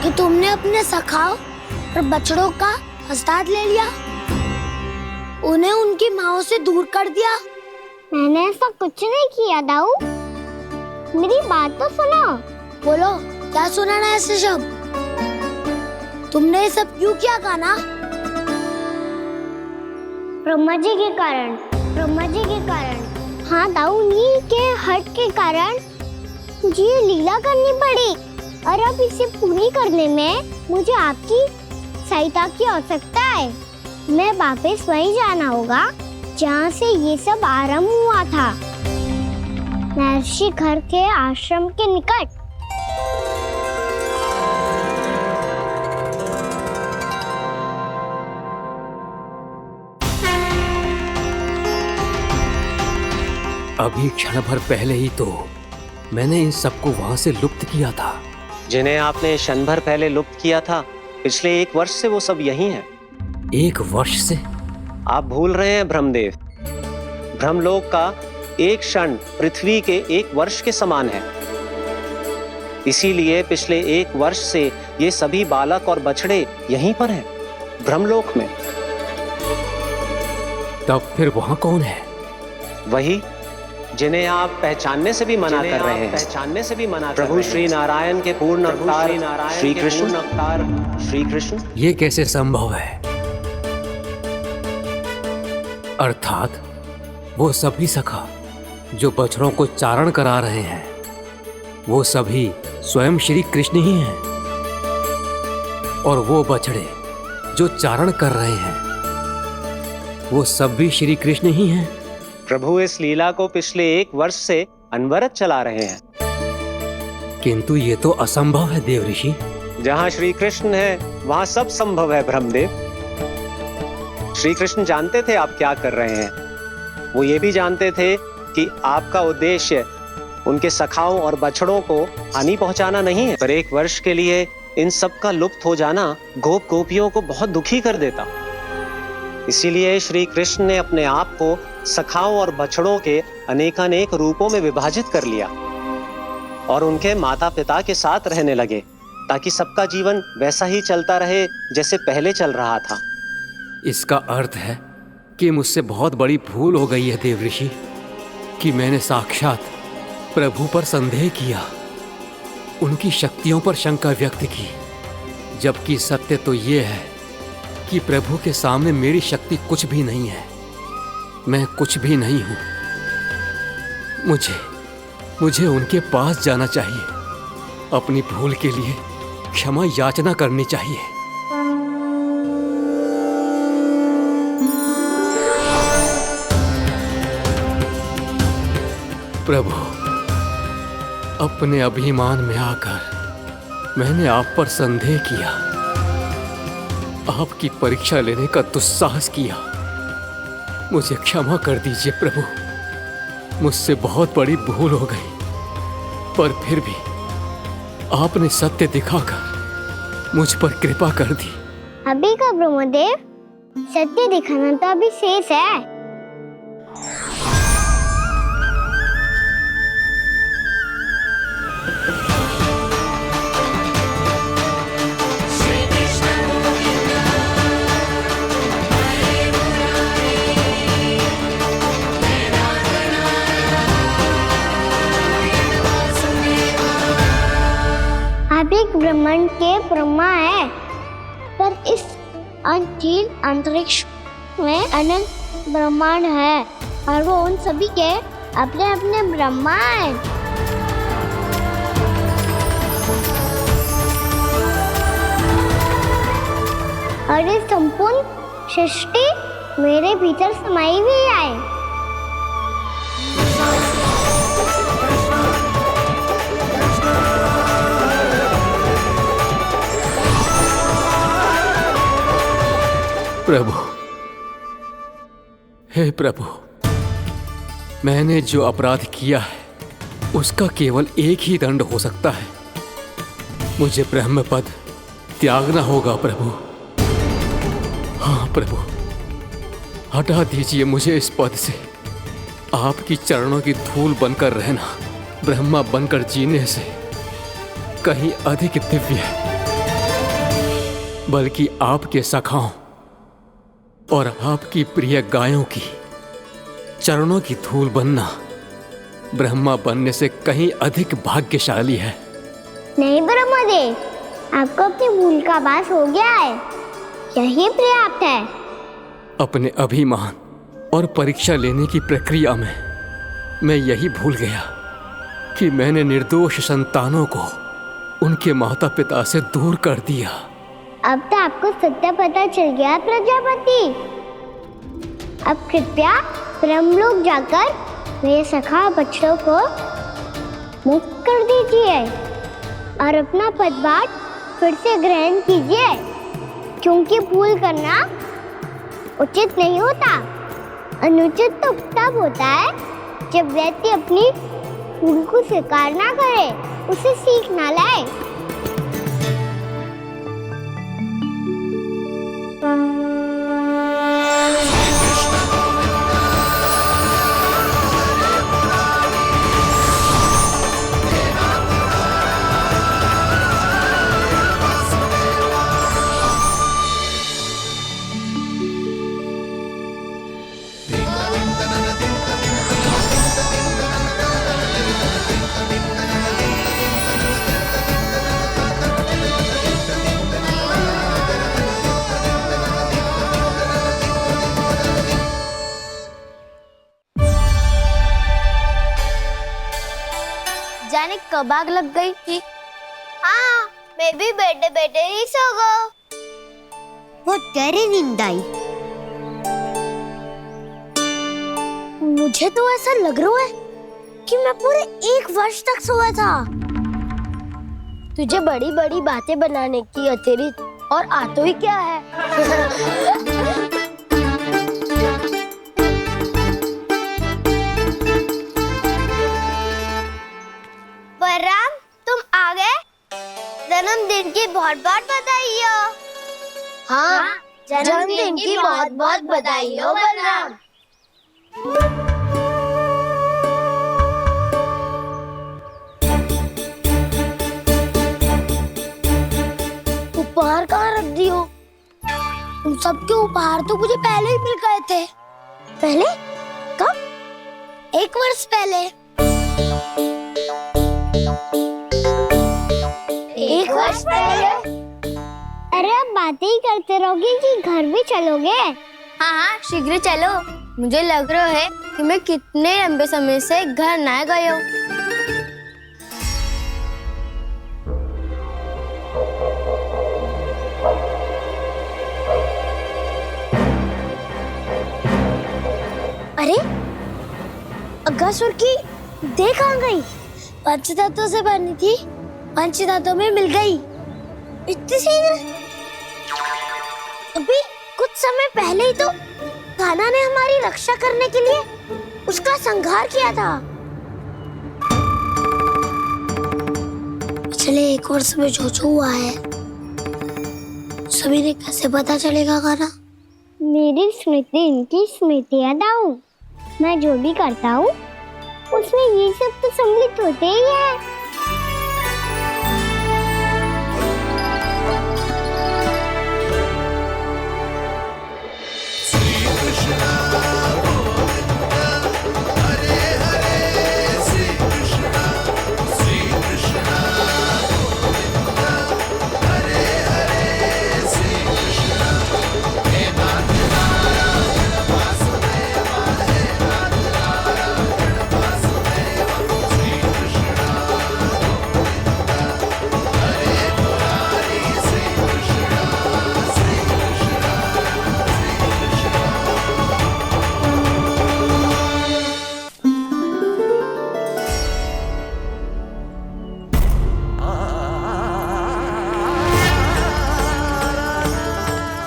कि तुमने अपने सखाओ और बछड़ों का हस्ताक्षर ले लिया, उन्हें उनकी माँओं से दूर कर दिया। मैंने ऐसा कुछ नहीं किया दाऊ, मेरी बात तो सुनो। बोलो, क्या सुनाना है ऐसे शब्द? तुमने ये सब क्यों किया कान्हा? ब्रह्मा जी के कारण। हाँ दाऊ, नील के हट के कारण मुझे ये लीला करनी पड़ी, और अब इसे पूरी करने में मुझे आपकी सहायता की आवश्यकता है। मैं वापस वहीं जाना होगा जहाँ से ये सब आरंभ हुआ था, महर्षि घर के आश्रम के निकट। अभी क्षण भर पहले ही तो मैंने इन सबको वहां से लुप्त किया था। जिन्हें आपने क्षण भर पहले लुप्त किया था, पिछले 1 वर्ष से वो सब यही हैं। 1 वर्ष से? आप भूल रहे हैं ब्रह्मदेव। ब्रह्मलोक का एक क्षण पृथ्वी के 1 वर्ष के समान है। इसीलिए पिछले 1 वर्ष से ये सभी बालक और बछड़े यहीं पर हैं, ब्रह्मलोक में। तब फिर वहां कौन है? वही जिन्हें आप पहचानने से भी मना कर रहे हैं। प्रभु श्री नारायण के पूर्ण अवतार श्री कृष्ण। ये कैसे संभव है? अर्थात वो सभी सखा जो बछड़ों को चारण करा रहे हैं, वो सभी स्वयं श्री कृष्ण ही हैं। और वो बछड़े जो चारण कर रहे हैं, वो सब भी श्री कृष्ण ही हैं। प्रभु इस लीला को पिछले 1 वर्ष से अनवरत चला रहे हैं। किंतु ये तो असंभव है देव ऋषि। जहाँ श्री कृष्ण है वहाँ सब संभव है ब्रह्मदेव। श्री कृष्ण जानते थे आप क्या कर रहे हैं। वो ये भी जानते थे कि आपका उद्देश्य उनके सखाओं और बछड़ों को हानि पहुंचाना नहीं है, पर 1 वर्ष के लिए इन सब का लुप्त हो जाना गोप गोपियों को बहुत दुखी कर देता। इसीलिए श्री कृष्ण ने अपने आप को सखाओं और बछड़ों के अनेकानेक रूपों में विभाजित कर लिया और उनके माता पिता के साथ रहने लगे, ताकि सबका जीवन वैसा ही चलता रहे जैसे पहले चल रहा था। इसका अर्थ है कि मुझसे बहुत बड़ी भूल हो गई है देव ऋषि, कि मैंने साक्षात प्रभु पर संदेह किया, उनकी शक्तियों पर शंका व्यक्त की, जबकि सत्य तो ये है कि प्रभु के सामने मेरी शक्ति कुछ भी नहीं है। मैं कुछ भी नहीं हूं। मुझे उनके पास जाना चाहिए, अपनी भूल के लिए क्षमा याचना करनी चाहिए। प्रभु, अपने अभिमान में आकर मैंने आप पर संदेह किया, आपकी परीक्षा लेने का दुस्साहस किया। मुझे क्षमा कर दीजिए प्रभु, मुझसे बहुत बड़ी भूल हो गई। पर फिर भी आपने सत्य दिखाकर मुझ पर कृपा कर दी। अभी का ब्रह्मदेव, सत्य दिखाना तो अभी शेष है। आप एक ब्रह्मांड के ब्रह्मा है, पर इस अनंत अंतरिक्ष में अनंत ब्रह्मांड है और वो उन सभी के अपने अपने ब्रह्मा हैं। और ये संपूर्ण सृष्टि मेरे भीतर समाई हुई है। प्रभु, हे प्रभु, मैंने जो अपराध किया है उसका केवल एक ही दंड हो सकता है। मुझे ब्रह्म पद त्यागना होगा प्रभु। हाँ प्रभु, हटा दीजिए मुझे इस पद से। आपकी चरणों की धूल बनकर रहना ब्रह्मा बनकर जीने से कहीं अधिक दिव्य है। बल्कि आपके सखाओं और आपकी प्रिय गायों की चरणों की धूल बनना ब्रह्मा बनने से कहीं अधिक भाग्यशाली है। नहीं ब्रह्मदेव, आपको अपनी भूल का आभास हो गया है, यही पर्याप्त है। अपने अभिमान और परीक्षा लेने की प्रक्रिया में मैं यही भूल गया कि मैंने निर्दोष संतानों को उनके माता पिता से दूर कर दिया। अब तो आपको सत्य पता चल गया प्रजापति। अब कृपया ब्रह्मलोक जाकर मेरे सखा बच्चों को मुक्त कर दीजिए और अपना पदभार फिर से ग्रहण कीजिए, क्योंकि भूल करना उचित नहीं होता। अनुचित तो तब होता है जब व्यक्ति अपनी भूल को स्वीकार ना करे, उसे सीख ना लाए। जाने कब आग लग गई थी। हाँ, मैं भी बैठे बैठे ही सो गया। बहुत गहरी नींद आई। मुझे तो ऐसा लग रहा है कि मैं पूरे 1 वर्ष तक सोया था। तुझे बड़ी बड़ी बातें बनाने की अतिरिक्त और आता ही क्या है। बलराम, तुम आ गए? जन्मदिन की बहुत बहुत बधाई हो। हाँ, जन्मदिन की बहुत बहुत बधाई हो बलराम। उपहार कहाँ रख दियो? तुम सबके उपहार तो मुझे पहले ही मिल गए थे। पहले? कब? 1 वर्ष पहले। 1 वर्ष पहले? अरे अब बातें ही करते रहोगे कि घर भी चलोगे? हाँ हाँ, शीघ्र चलो। मुझे लग रहा है कि मैं कितने लंबे समय से घर ना गई हूँ। अरे, अगासुर की देह कहाँ गई? पंचतत्वों से बनी थी, पंचतत्वों में मिल गई। इतनी शीघ्र? अभी कुछ समय पहले ही तो कान्हा ने हमारी रक्षा करने के लिए उसका संहार किया था। पिछले 1 वर्ष में जो हुआ है सभी ने कैसे पता चलेगा कान्हा? मेरी स्मृति इनकी स्मृति अदाऊं। मैं जो भी करता हूँ उसमें ये सब तो सम्मिलित होते ही है।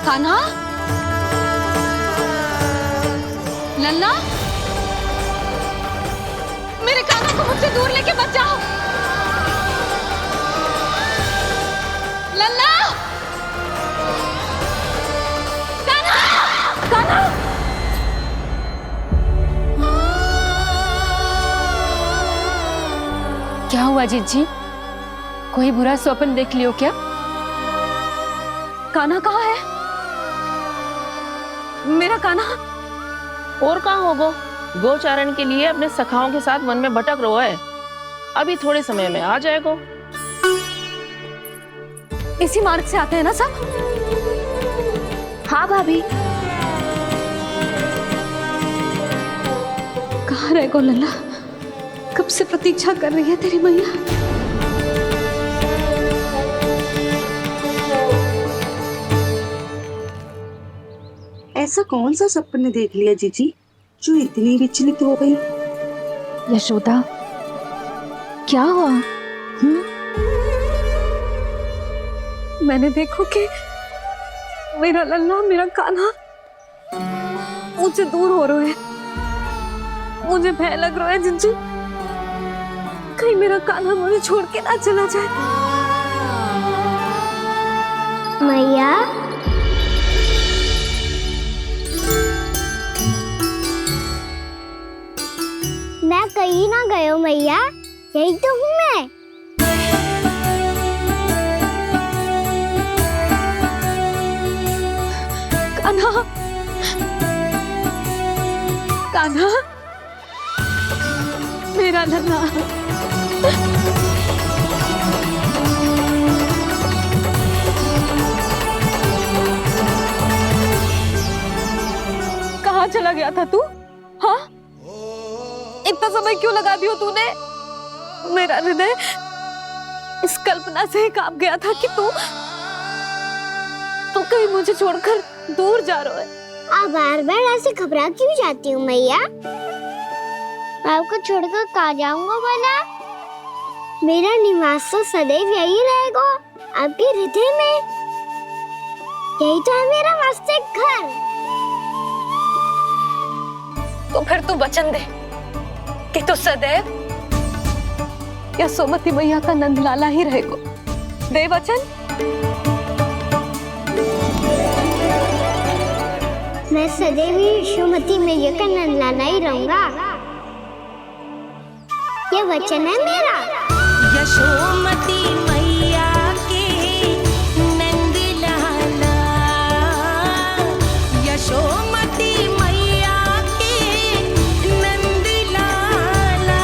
कान्हा, लल्ला, मेरे कान्हा को मुझसे दूर लेके मत जाओ। लल्ला, कान्हा, कान्हा। क्या हुआ जीजी? कोई बुरा स्वप्न देख लियो क्या? कान्हा कहाँ है? मेरा कान्हा? और कहाँ होगो? गोचारण के लिए अपने सखाओं के साथ वन में भटक रहो है। अभी थोड़े समय में आ जाएगो। इसी मार्ग से आते हैं ना सब? हाँ भाभी। कहाँ रह गो लल्ला? कब से प्रतीक्षा कर रही है तेरी मैया। ऐसा कौन सा सपने देख लिया जीजी जो इतनी विचलित हो गई? यशोदा, क्या हुआ? मैंने देखो कि मेरा लल्ला, मेरा कान्हा मुझसे दूर हो रहे हैं। मुझे भय लग रहा है जिंजी, कहीं मेरा कान्हा मुझे छोड़ के ना चला जाए। मैया, मैं कहीं ना गयो मैया, यही तो हूँ मैं। कान्हा, कान्हा, मेरा लल्ला। कहाँ चला गया था तू? हाँ, इतना समय क्यों लगा दियो तूने? मेरा हृदय इस कल्पना से ही कांप गया था कि तू कहीं मुझे छोड़कर दूर जा रहा है। आप बार बार ऐसे घबरा क्यों जाती हूँ मैया? आपको छोड़कर कहाँ जाऊंगा भला? मेरा निवास तो सदैव यही रहेगा, आपके हृदय में। यही तो है मेरा वास्तविक घर। तो फिर तू वचन दे कि तू सदैव यशोमती मैया का नंदलाला ही रहेगा। दे वचन। मैं सदैव यशोमती मैया का नंदलाला ही रहूंगा, ये वचन है मेरा। यशोमती मैया के नंद लाला, यशोमती मैया के नंद लाला,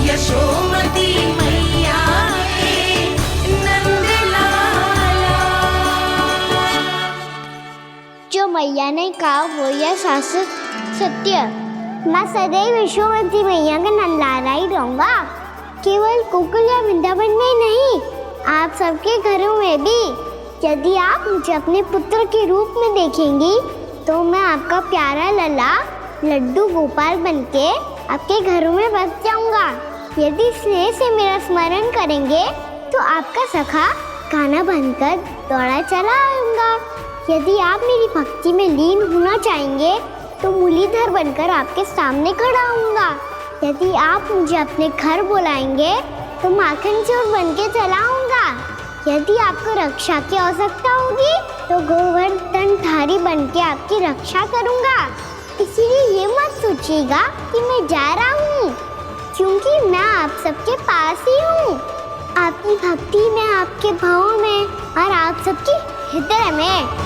यशोमती मैया के नंद लाला। जो मैया ने कहा वो यह शाश्वत सत्य। मैं सदैव यशोमती मैया का नंदलाला ही रहूंगा, केवल गोकुल या वृंदावन में नहीं, आप सबके घरों में भी। यदि आप मुझे अपने पुत्र के रूप में देखेंगी तो मैं आपका प्यारा लल्ला लड्डू गोपाल बनके आपके घरों में बस जाऊंगा। यदि स्नेह से मेरा स्मरण करेंगे तो आपका सखा कान्हा बनकर दौड़ा चला आऊंगा। यदि आप मेरी भक्ति में लीन होना चाहेंगे तो मुरलीधर बनकर आपके सामने खड़ा होऊंगा। यदि आप मुझे अपने घर बुलाएंगे तो माखन चोर बन के चला आऊंगा। यदि आपको रक्षा की आवश्यकता होगी तो गोवर्धन धारी बन के आपकी रक्षा करूंगा। इसीलिए ये मत सोचिएगा कि मैं जा रहा हूँ, क्योंकि मैं आप सबके पास ही हूँ, आपकी भक्ति में, आपके भाव में और आप सबकी हृदय में।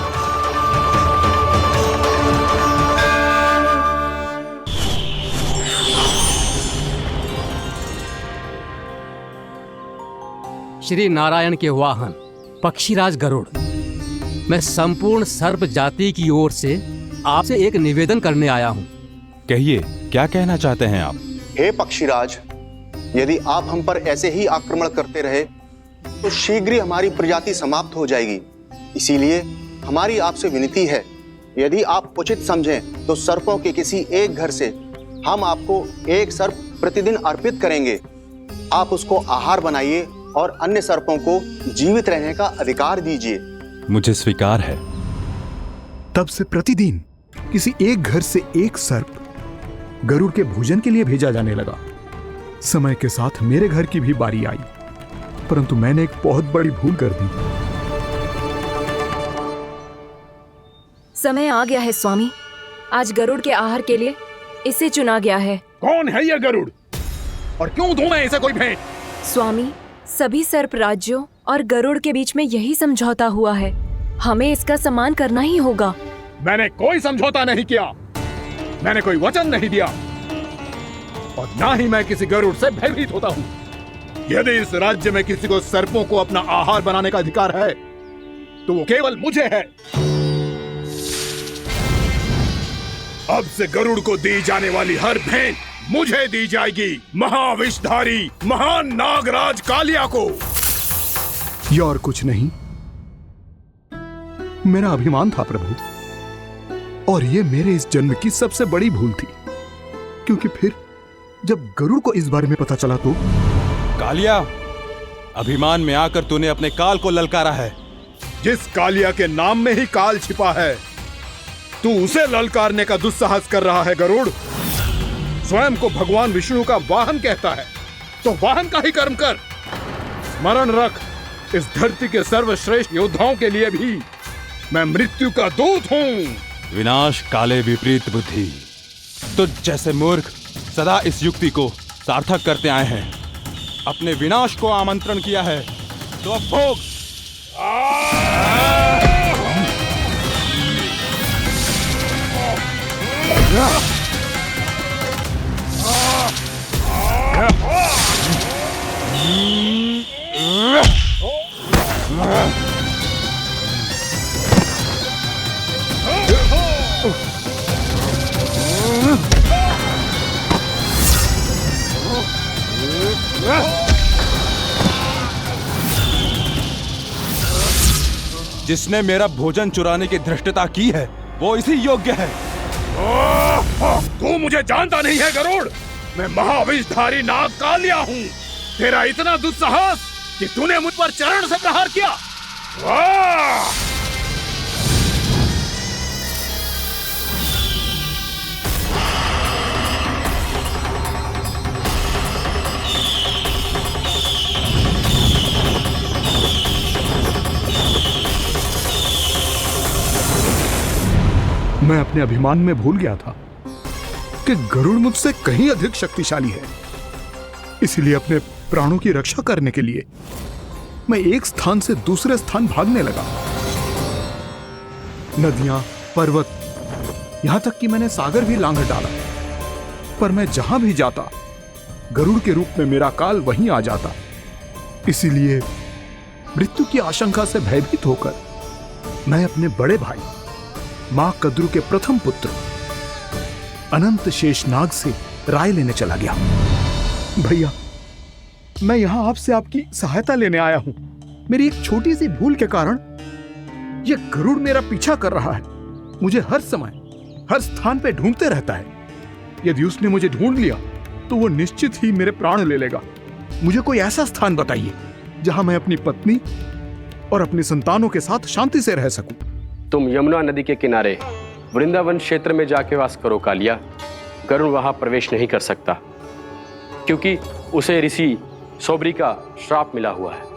श्री नारायण के वाहन पक्षीराज गरुड़, मैं संपूर्ण सर्प जाति की ओर से आपसे एक निवेदन करने आया हूँ। कहिए, क्या कहना चाहते हैं आप? हे पक्षीराज, यदि आप हम पर ऐसे ही आक्रमण करते रहे तो शीघ्र ही हमारी प्रजाति समाप्त हो जाएगी। इसीलिए हमारी आपसे विनती है, यदि आप उचित समझें तो सर्पों के किसी एक घर से हम आपको एक सर्प प्रतिदिन अर्पित करेंगे। आप उसको आहार बनाइए और अन्य सर्पों को जीवित रहने का अधिकार दीजिए। मुझे स्वीकार है। तब से प्रतिदिन किसी एक घर से एक सर्प गरुड़ के भोजन के लिए भेजा जाने लगा। समय के साथ मेरे घर की भी बारी आई, परंतु मैंने एक बहुत बड़ी भूल कर दी। समय आ गया है स्वामी, आज गरुड़ के आहार के लिए इसे चुना गया है। कौन है यह गरुड़ और क्यों दूं मैं इसे कोई भेंट? स्वामी, सभी सर्प राज्यों और गरुड़ के बीच में यही समझौता हुआ है, हमें इसका सम्मान करना ही होगा। मैंने कोई समझौता नहीं किया, मैंने कोई वचन नहीं दिया और ना ही मैं किसी गरुड़ से भयभीत होता हूँ। यदि इस राज्य में किसी को सर्पों को अपना आहार बनाने का अधिकार है तो वो केवल मुझे है। अब से गरुड़ को दी जाने वाली हर भेंट मुझे दी जाएगी, महाविषधारी महान नागराज कालिया को। यह और कुछ नहीं, मेरा अभिमान था प्रभु, और यह मेरे इस जन्म की सबसे बड़ी भूल थी, क्योंकि फिर जब गरुड़ को इस बारे में पता चला तो। कालिया, अभिमान में आकर तूने अपने काल को ललकारा है। जिस कालिया के नाम में ही काल छिपा है, तू उसे ललकारने का दुस्साहस कर रहा है गरुड़। स्वयं को भगवान विष्णु का वाहन कहता है तो वाहन का ही कर्म कर। स्मरण रख, इस धरती के सर्वश्रेष्ठ योद्धाओं के लिए भी मैं मृत्यु का दूत हूँ। विनाश काले विपरीत बुद्धि। तो जैसे मूर्ख सदा इस युक्ति को सार्थक करते आए हैं, अपने विनाश को आमंत्रण किया है तो अब भोग। जिसने मेरा भोजन चुराने की धृष्टता की है वो इसी योग्य है। तू मुझे जानता नहीं है गरुड़, मैं महाविषधारी नाग कालिया हूँ। तेरा इतना दुस्साहस कि तूने मुझ पर चरण से प्रहार किया। मैं अपने अभिमान में भूल गया था कि गरुड़ मुझसे कहीं अधिक शक्तिशाली है। इसलिए अपने प्राणों की रक्षा करने के लिए मैं एक स्थान से दूसरे स्थान भागने लगा। नदियां, पर्वत, यहां तक कि मैंने सागर भी लांघ डाला, पर मैं जहां भी जाता गरुड़ के रूप में मेरा काल वहीं आ जाता। इसीलिए मृत्यु की आशंका से भयभीत होकर मैं अपने बड़े भाई मां कद्रू के प्रथम पुत्र अनंत शेषनाग से राय लेने चला गया। भैया, मैं यहां आपसे आपकी सहायता लेने आया हूं। मेरी एक छोटी सी भूल के कारण यह गरुड़ मेरा पीछा कर रहा है, मुझे हर समय हर स्थान पे ढूंढते रहता है। यदि उसने मुझे ढूंढ लिया तो वो निश्चित ही मेरे प्राण ले लेगा। मुझे कोई ऐसा स्थान बताइए जहां मैं अपनी पत्नी और अपनी संतानों के साथ शांति से रह सकूं। तुम यमुना नदी के किनारे वृंदावन क्षेत्र में जाके वास करो कालिया। गरुड़ वहां प्रवेश नहीं कर सकता, क्योंकि उसे ऋषि सोबरी का श्राप मिला हुआ है।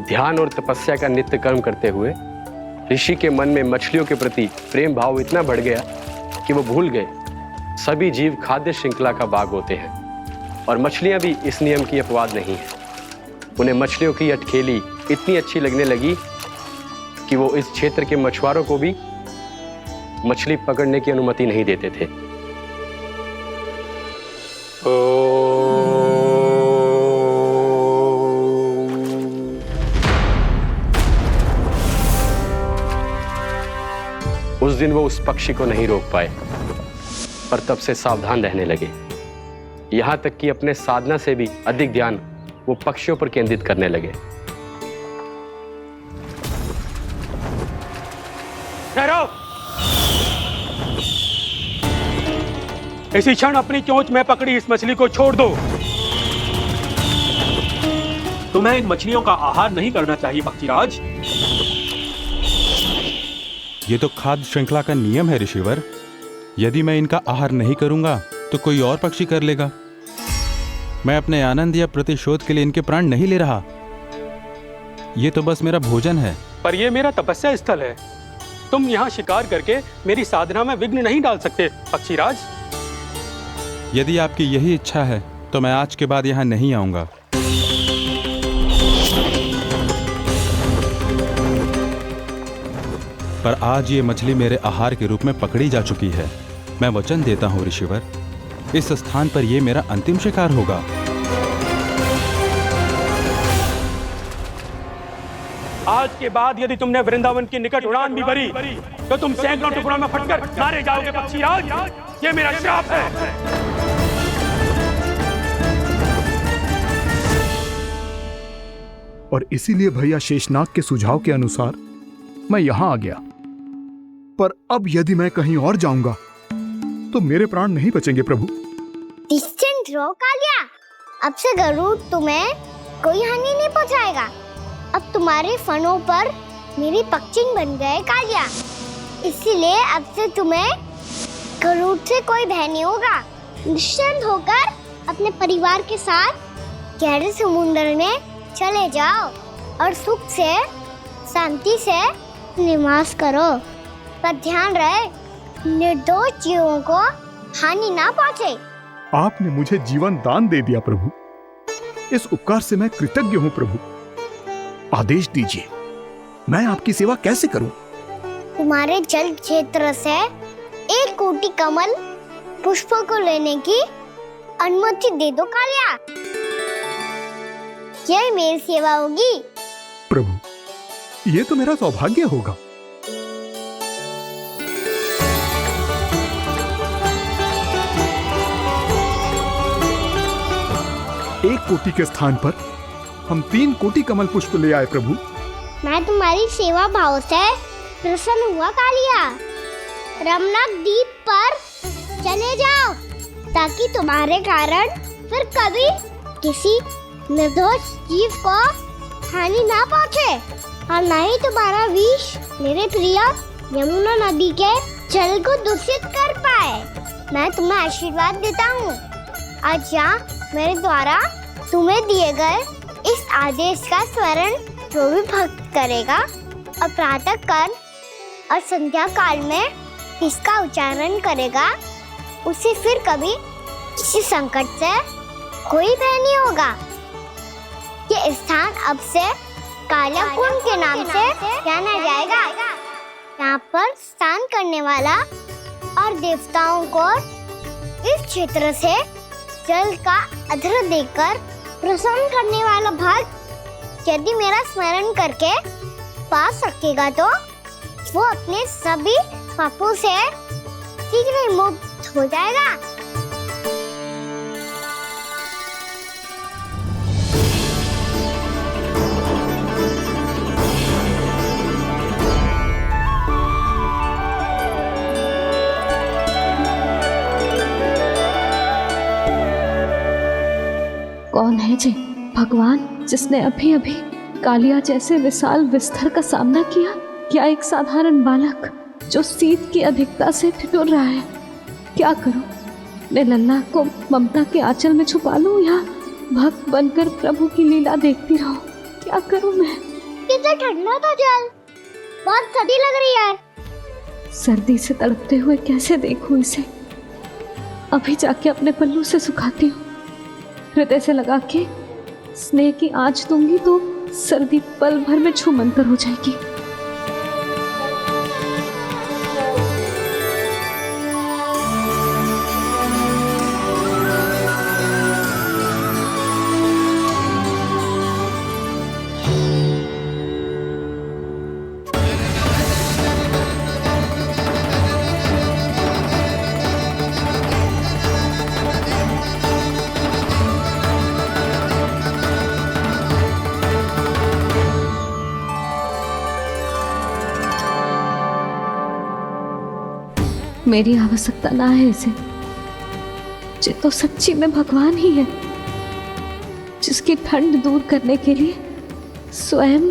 ध्यान और तपस्या का नित्य कर्म करते हुए ऋषि के मन में मछलियों के प्रति प्रेम भाव इतना बढ़ गया कि वो भूल गए सभी जीव खाद्य श्रृंखला का भाग होते हैं और मछलियां भी इस नियम की अपवाद नहीं है। उन्हें मछलियों की अटखेली इतनी अच्छी लगने लगी कि वो इस क्षेत्र के मछुआरों को भी मछली पकड़ने की अनुमति नहीं देते थे। उस दिन वो उस पक्षी को नहीं रोक पाए, पर तब से सावधान रहने लगे, यहां तक कि अपने साधना से भी अधिक ध्यान वो पक्षियों पर केंद्रित करने लगे। ठहरो! इसी क्षण अपनी चोंच में पकड़ी इस मछली को छोड़ दो। तुम्हें इन मछलियों का आहार नहीं करना चाहिए पक्षीराज। ये तो खाद्य श्रृंखला का नियम है ऋषिवर। यदि मैं इनका आहार नहीं करूंगा तो कोई और पक्षी कर लेगा। मैं अपने आनंद या प्रतिशोध के लिए इनके प्राण नहीं ले रहा। ये तो बस मेरा भोजन है। पर यह मेरा तपस्या स्थल है। तुम यहाँ शिकार करके मेरी साधना में विघ्न नहीं डाल सकते पक्षीराज। यदि आपकी यही इच्छा है तो मैं आज के बाद यहाँ नहीं आऊंगा। पर आज ये मछली मेरे आहार के रूप में पकड़ी जा चुकी है। मैं वचन देता हूँ ऋषिवर, इस स्थान पर यह मेरा अंतिम शिकार होगा। आज के बाद यदि तुमने वृंदावन की निकट उड़ान भी भरी तो तुम सैकड़ों टुकड़ों में फटकर मारे जाओगे पक्षीराज। ये मेरा श्राप है। और इसीलिए भैया शेषनाग के सुझाव के अनुसार मैं यहां आ गया। पर अब यदि मैं कहीं और जाऊंगा तो मेरे प्राण नहीं बचेंगे प्रभु। डिस्टेंट रहो कालिया। अब से गरुड़ तुम्हें कोई हानि नहीं पहुंचाएगा। अब तुम्हारे फनों पर मेरी पक्षिंग बन गए कालिया, इसीलिए अब से तुम्हें गरुड़ से कोई भय नहीं होगा। निश्चिंत होकर अपने परिवार के साथ गहरे समुद्र में चले जाओ और सुख से शांति से निवास करो। पर ध्यान रहे निर्दोष जीवों को हानि ना पहुंचे। आपने मुझे जीवन दान दे दिया प्रभु, इस उपकार से मैं कृतज्ञ हूँ प्रभु। आदेश दीजिए, मैं आपकी सेवा कैसे करूं? तुम्हारे जल क्षेत्र से 1 कोटि कमल पुष्पों को लेने की अनुमति दे दो कालिया। यह मेरी सेवा होगी। प्रभु, ये तो मेरा सौभाग्य होगा। एक कोटि के स्थान पर हम 3 कोटि कमल पुष्प ले आए प्रभु। मैं तुम्हारी सेवा भाव से प्रसन्न हुआ कालिया। रमनाक द्वीप पर चले जाओ ताकि तुम्हारे कारण फिर कभी किसी निर्दोष जीव को हानि ना पहुंचे और न ही तुम्हारा विष मेरे प्रिय यमुना नदी के जल को दूषित कर पाए। मैं तुम्हें आशीर्वाद देता हूँ। आज यहाँ मेरे द्वारा तुम्हें दिए गए इस आदेश का स्मरण जो भी भक्त करेगा और प्रातः काल और संध्या काल में इसका उच्चारण करेगा, उसे फिर कभी किसी संकट से कोई भय नहीं होगा। ये स्थान अब से कालियाकुंड के नाम से जाना जाएगा। यहाँ पर स्नान करने वाला और देवताओं को इस क्षेत्र से जल का अर्घ्य देकर प्रसन्न करने वाला भक्त यदि मेरा स्मरण करके पा सकेगा तो वो अपने सभी पापों से शीघ्र ही मुक्त हो जाएगा। कौन है जी भगवान जिसने अभी अभी कालिया जैसे विशाल विस्तर का सामना किया? क्या एक साधारण बालक जो शीत की अधिकता से ठिठुर रहा है? क्या करूं? मैं लल्ला को ममता के आंचल में छुपा लूं या भक्त बनकर प्रभु की लीला देखती रहूं? क्या करूं मैं? कितना ठंडा था जल, बहुत सर्दी लग रही है। सर्दी से तड़पते हुए कैसे देखूं इसे? अभी जाके अपने पल्लू से सुखाती हूँ। हृदय से लगा के स्नेह की आंच दूंगी तो सर्दी पल भर में छूमंतर हो जाएगी। मेरी आवश्यकता ना है इसे। ये तो सच्ची में भगवान ही है, जिसकी ठंड दूर करने के लिए स्वयं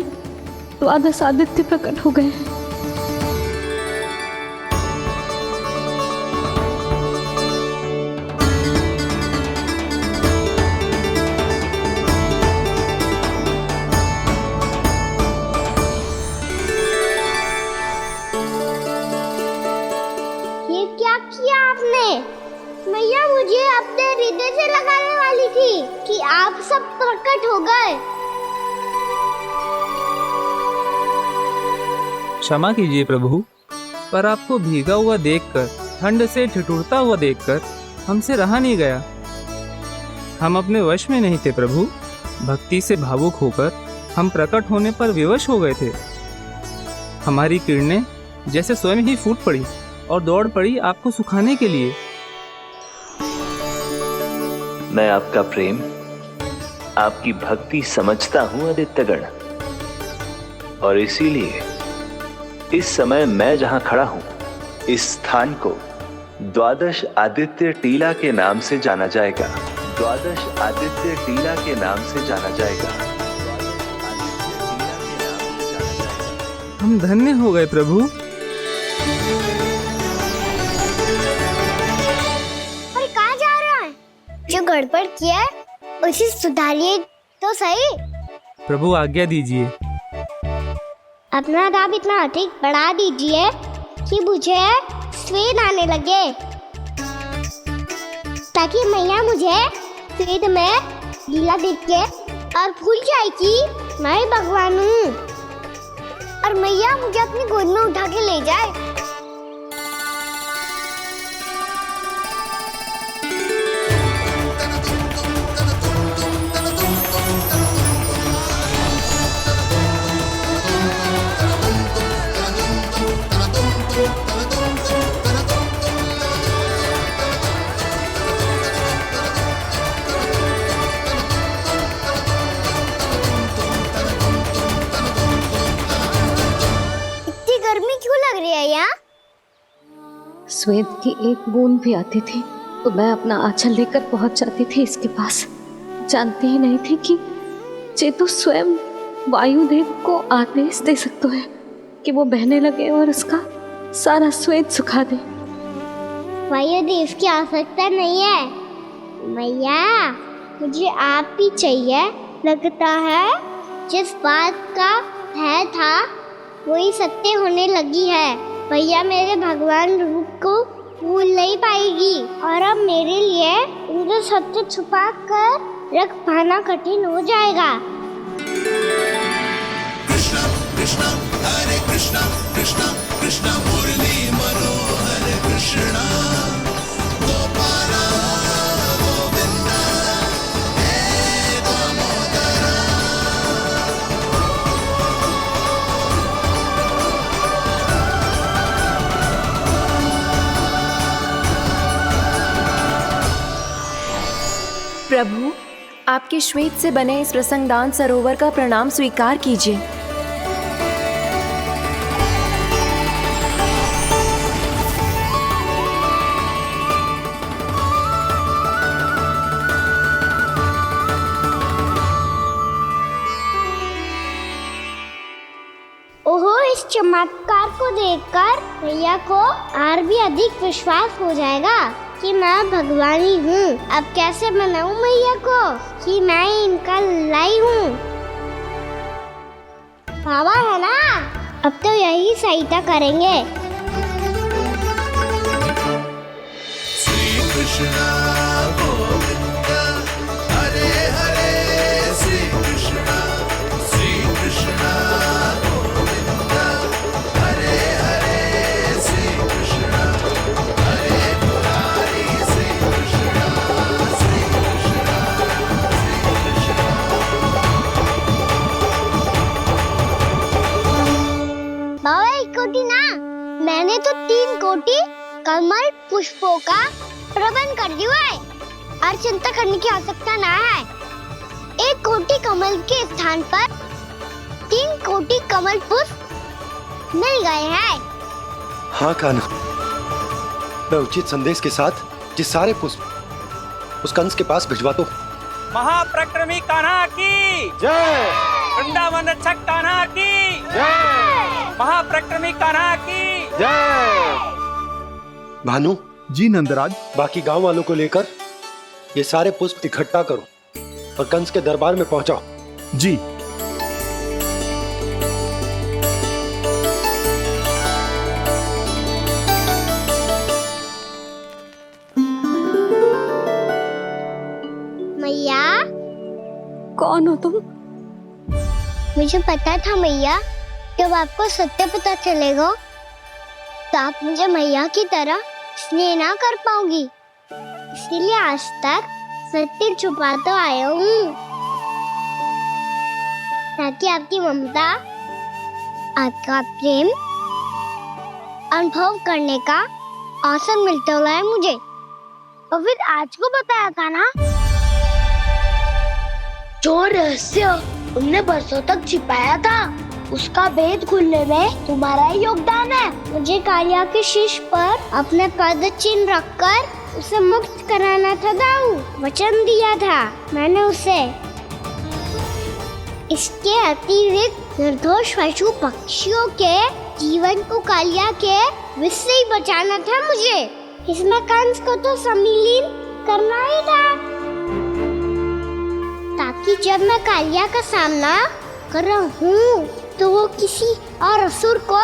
द्वादश आदित्य प्रकट हो गए हैं। मैया मुझे अपने हृदय से लगाने वाली थी कि आप सब प्रकट हो गए। क्षमा कीजिए प्रभु, पर आपको भीगा हुआ देखकर, ठंड से ठिठुरता हुआ देखकर हमसे रहा नहीं गया। हम अपने वश में नहीं थे प्रभु। भक्ति से भावुक होकर हम प्रकट होने पर विवश हो गए थे। हमारी किरणें जैसे स्वयं ही फूट पड़ी और दौड़ पड़ी आपको सुखाने के लिए। मैं आपका प्रेम, आपकी भक्ति समझता हूं आदित्यगण, और इसीलिए इस समय मैं जहां खड़ा हूं, इस स्थान को द्वादश आदित्य टीला के नाम से जाना जाएगा। द्वादश आदित्य टीला के नाम से जाना जाएगा। हम धन्य हो गए प्रभु। और कहाँ जा रहा है? जो गड़बड़ किया है उसे सुधारिए तो सही। प्रभु आज्ञा दीजिए। अपना दाब इतना अधिक बढ़ा दीजिए कि मुझे स्वेद आने लगे, ताकि मैया मुझे स्वेद में लीला देख के और भूल जाए कि मैं ही भगवान हूँ, और मैया मुझे अपनी गोद में उठा के ले जाए। स्वेद की एक बूंद भी आती थी तो मैं अपना आंचल लेकर पहुंच जाती थी इसके पास। जानती ही नहीं थी कि चेतु स्वयं वायुदेव को आदेश दे सकते हैं कि वो बहने लगे और उसका सारा स्वेद सुखा दे। वायुदेव की आवश्यकता नहीं है मैया, मुझे आप ही चाहिए। लगता है जिस बात का भय था वही सत्य होने लगी है। भैया मेरे भगवान रूप को भूल नहीं पाएगी, और अब मेरे लिए उनके सत्य छुपा कर रख पाना कठिन हो जाएगा। कृष्णा कृष्णा हरे कृष्णा कृष्णा कृष्णा मुरली मनोहर कृष्णा गोपाला गोविंदा हे दामोदरा। प्रभु, आपके श्वेत से बने इस प्रसंगदान सरोवर का प्रणाम स्वीकार कीजिए। ओहो, इस चमत्कार को देखकर मैया को और भी अधिक विश्वास हो जाएगा कि मैं भगवान ही हूँ। अब कैसे मनाऊं मैया को कि मैं इनका लाई हूँ। बाबा है ना, अब तो यही सहायता करेंगे। श्री कृष्ण गोविंद हरे हरे, श्री कृष्ण गोविंद हरे हरे, श्री कृष्ण हरे मुरारी, श्री कृष्ण श्री कृष्ण श्री कृष्ण। बाबा एक कोटी ना, मैंने तो 3 कोटी कमल पुष्पों का प्रबंध कर दिया है और चिंता करने की आवश्यकता ना है। 1 कोटी कमल के स्थान पर 3 कोटी कमल पुष्प मिल गए हैं। हाँ कान्हा, मैं उचित संदेश के साथ ये सारे पुष्प उस कंस के पास भिजवाता हूँ। महाप्रक्रमी कान्हा की जय। वृंदावन रक्षक कान्हा की जय। महाप्रक्रमी कान्हा की जय। भानु जी नंदराज, बाकी गांव वालों को लेकर ये सारे पुष्प इकट्ठा करो और कंस के दरबार में पहुंचाओ। जी। मैया, कौन हो तुम? मुझे पता था मैया, जब आपको सत्य पता चलेगा तो आप मुझे मैया की तरह स्नेह ना कर पाओगी, इसीलिए आज तक सत्य छुपाता आया हूँ, ताकि आपकी ममता, आपका प्रेम अनुभव करने का अवसर मिलता हुआ है मुझे। और फिर आज को बताया था ना, जो रहस्य तुमने बरसों तक छिपाया था, उसका भेद खुलने में तुम्हारा ही योगदान है। मुझे कालिया के शीश पर अपने पद चिन्ह रखकर उसे मुक्त कराना था दाऊ, वचन दिया था मैंने उसे। इसके अतिरिक्त निर्दोष पशु पक्षियों के जीवन को कालिया के विष से ही बचाना था मुझे। इसमें कंस को तो सम्मिलित करना ही था, ताकि जब मैं कालिया का सामना कर रहा हूँ तो वो किसी और असुर को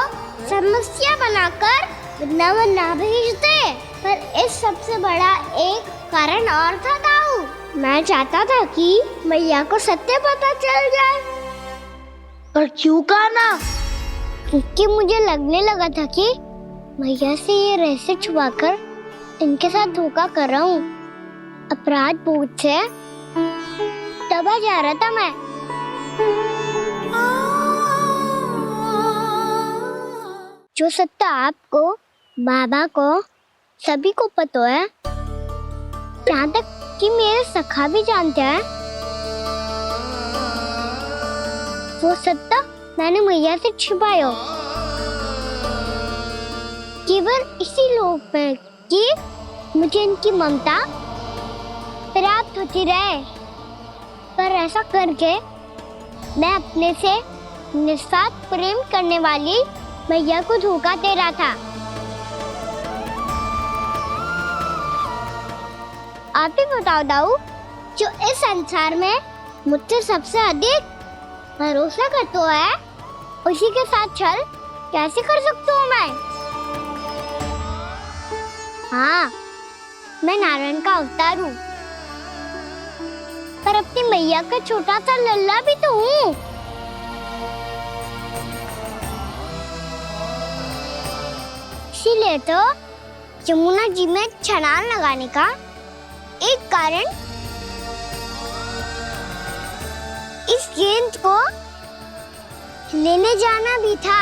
समस्या बनाकर वृंदावन ना भेज दे। पर इस सबसे बड़ा एक कारण और था दाऊ, मैं चाहता था कि मैया को सत्य पता चल जाए। पर क्यों कान्हा? क्योंकि मुझे लगने लगा था कि मैया से ये रहस्य छुपाकर इनके साथ धोखा कर रहा हूँ। अपराध बोध से दबा जा रहा था मैं। जो सत्य आपको, बाबा को, सभी को पता है, यहाँ तक कि मेरे सखा भी जानते हैं, वो सत्य मैंने मैया से छिपाया केवल इसी लोक में कि मुझे इनकी ममता प्राप्त होती रहे। पर ऐसा करके मैं अपने से निस्वार्थ प्रेम करने वाली मैया को धोखा दे रहा था। आप ही बताओ दाऊ, जो इस संसार में मुझसे सबसे अधिक भरोसा करता है, उसी के साथ छल कैसे कर सकता हूँ मैं? हाँ, मैं नारायण का अवतार हूँ, पर अपनी मैया का छोटा सा लल्ला भी तो हूँ। इसीलिए तो यमुना जी में छलांग लगाने का एक कारण इस गेंद को लेने जाना भी था।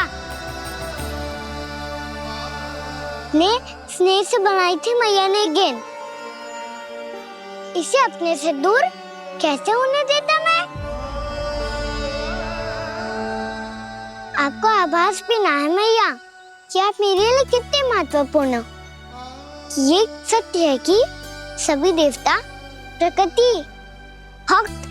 ने स्नेह से बनाई थी मैया ने गेंद, इसे अपने से दूर कैसे होने देता मैं? आपको आभास भी ना है मैया कि आप मेरे लिए कितने महत्वपूर्ण हो। ये सत्य है कि सभी देवता, प्रकृति, भक्त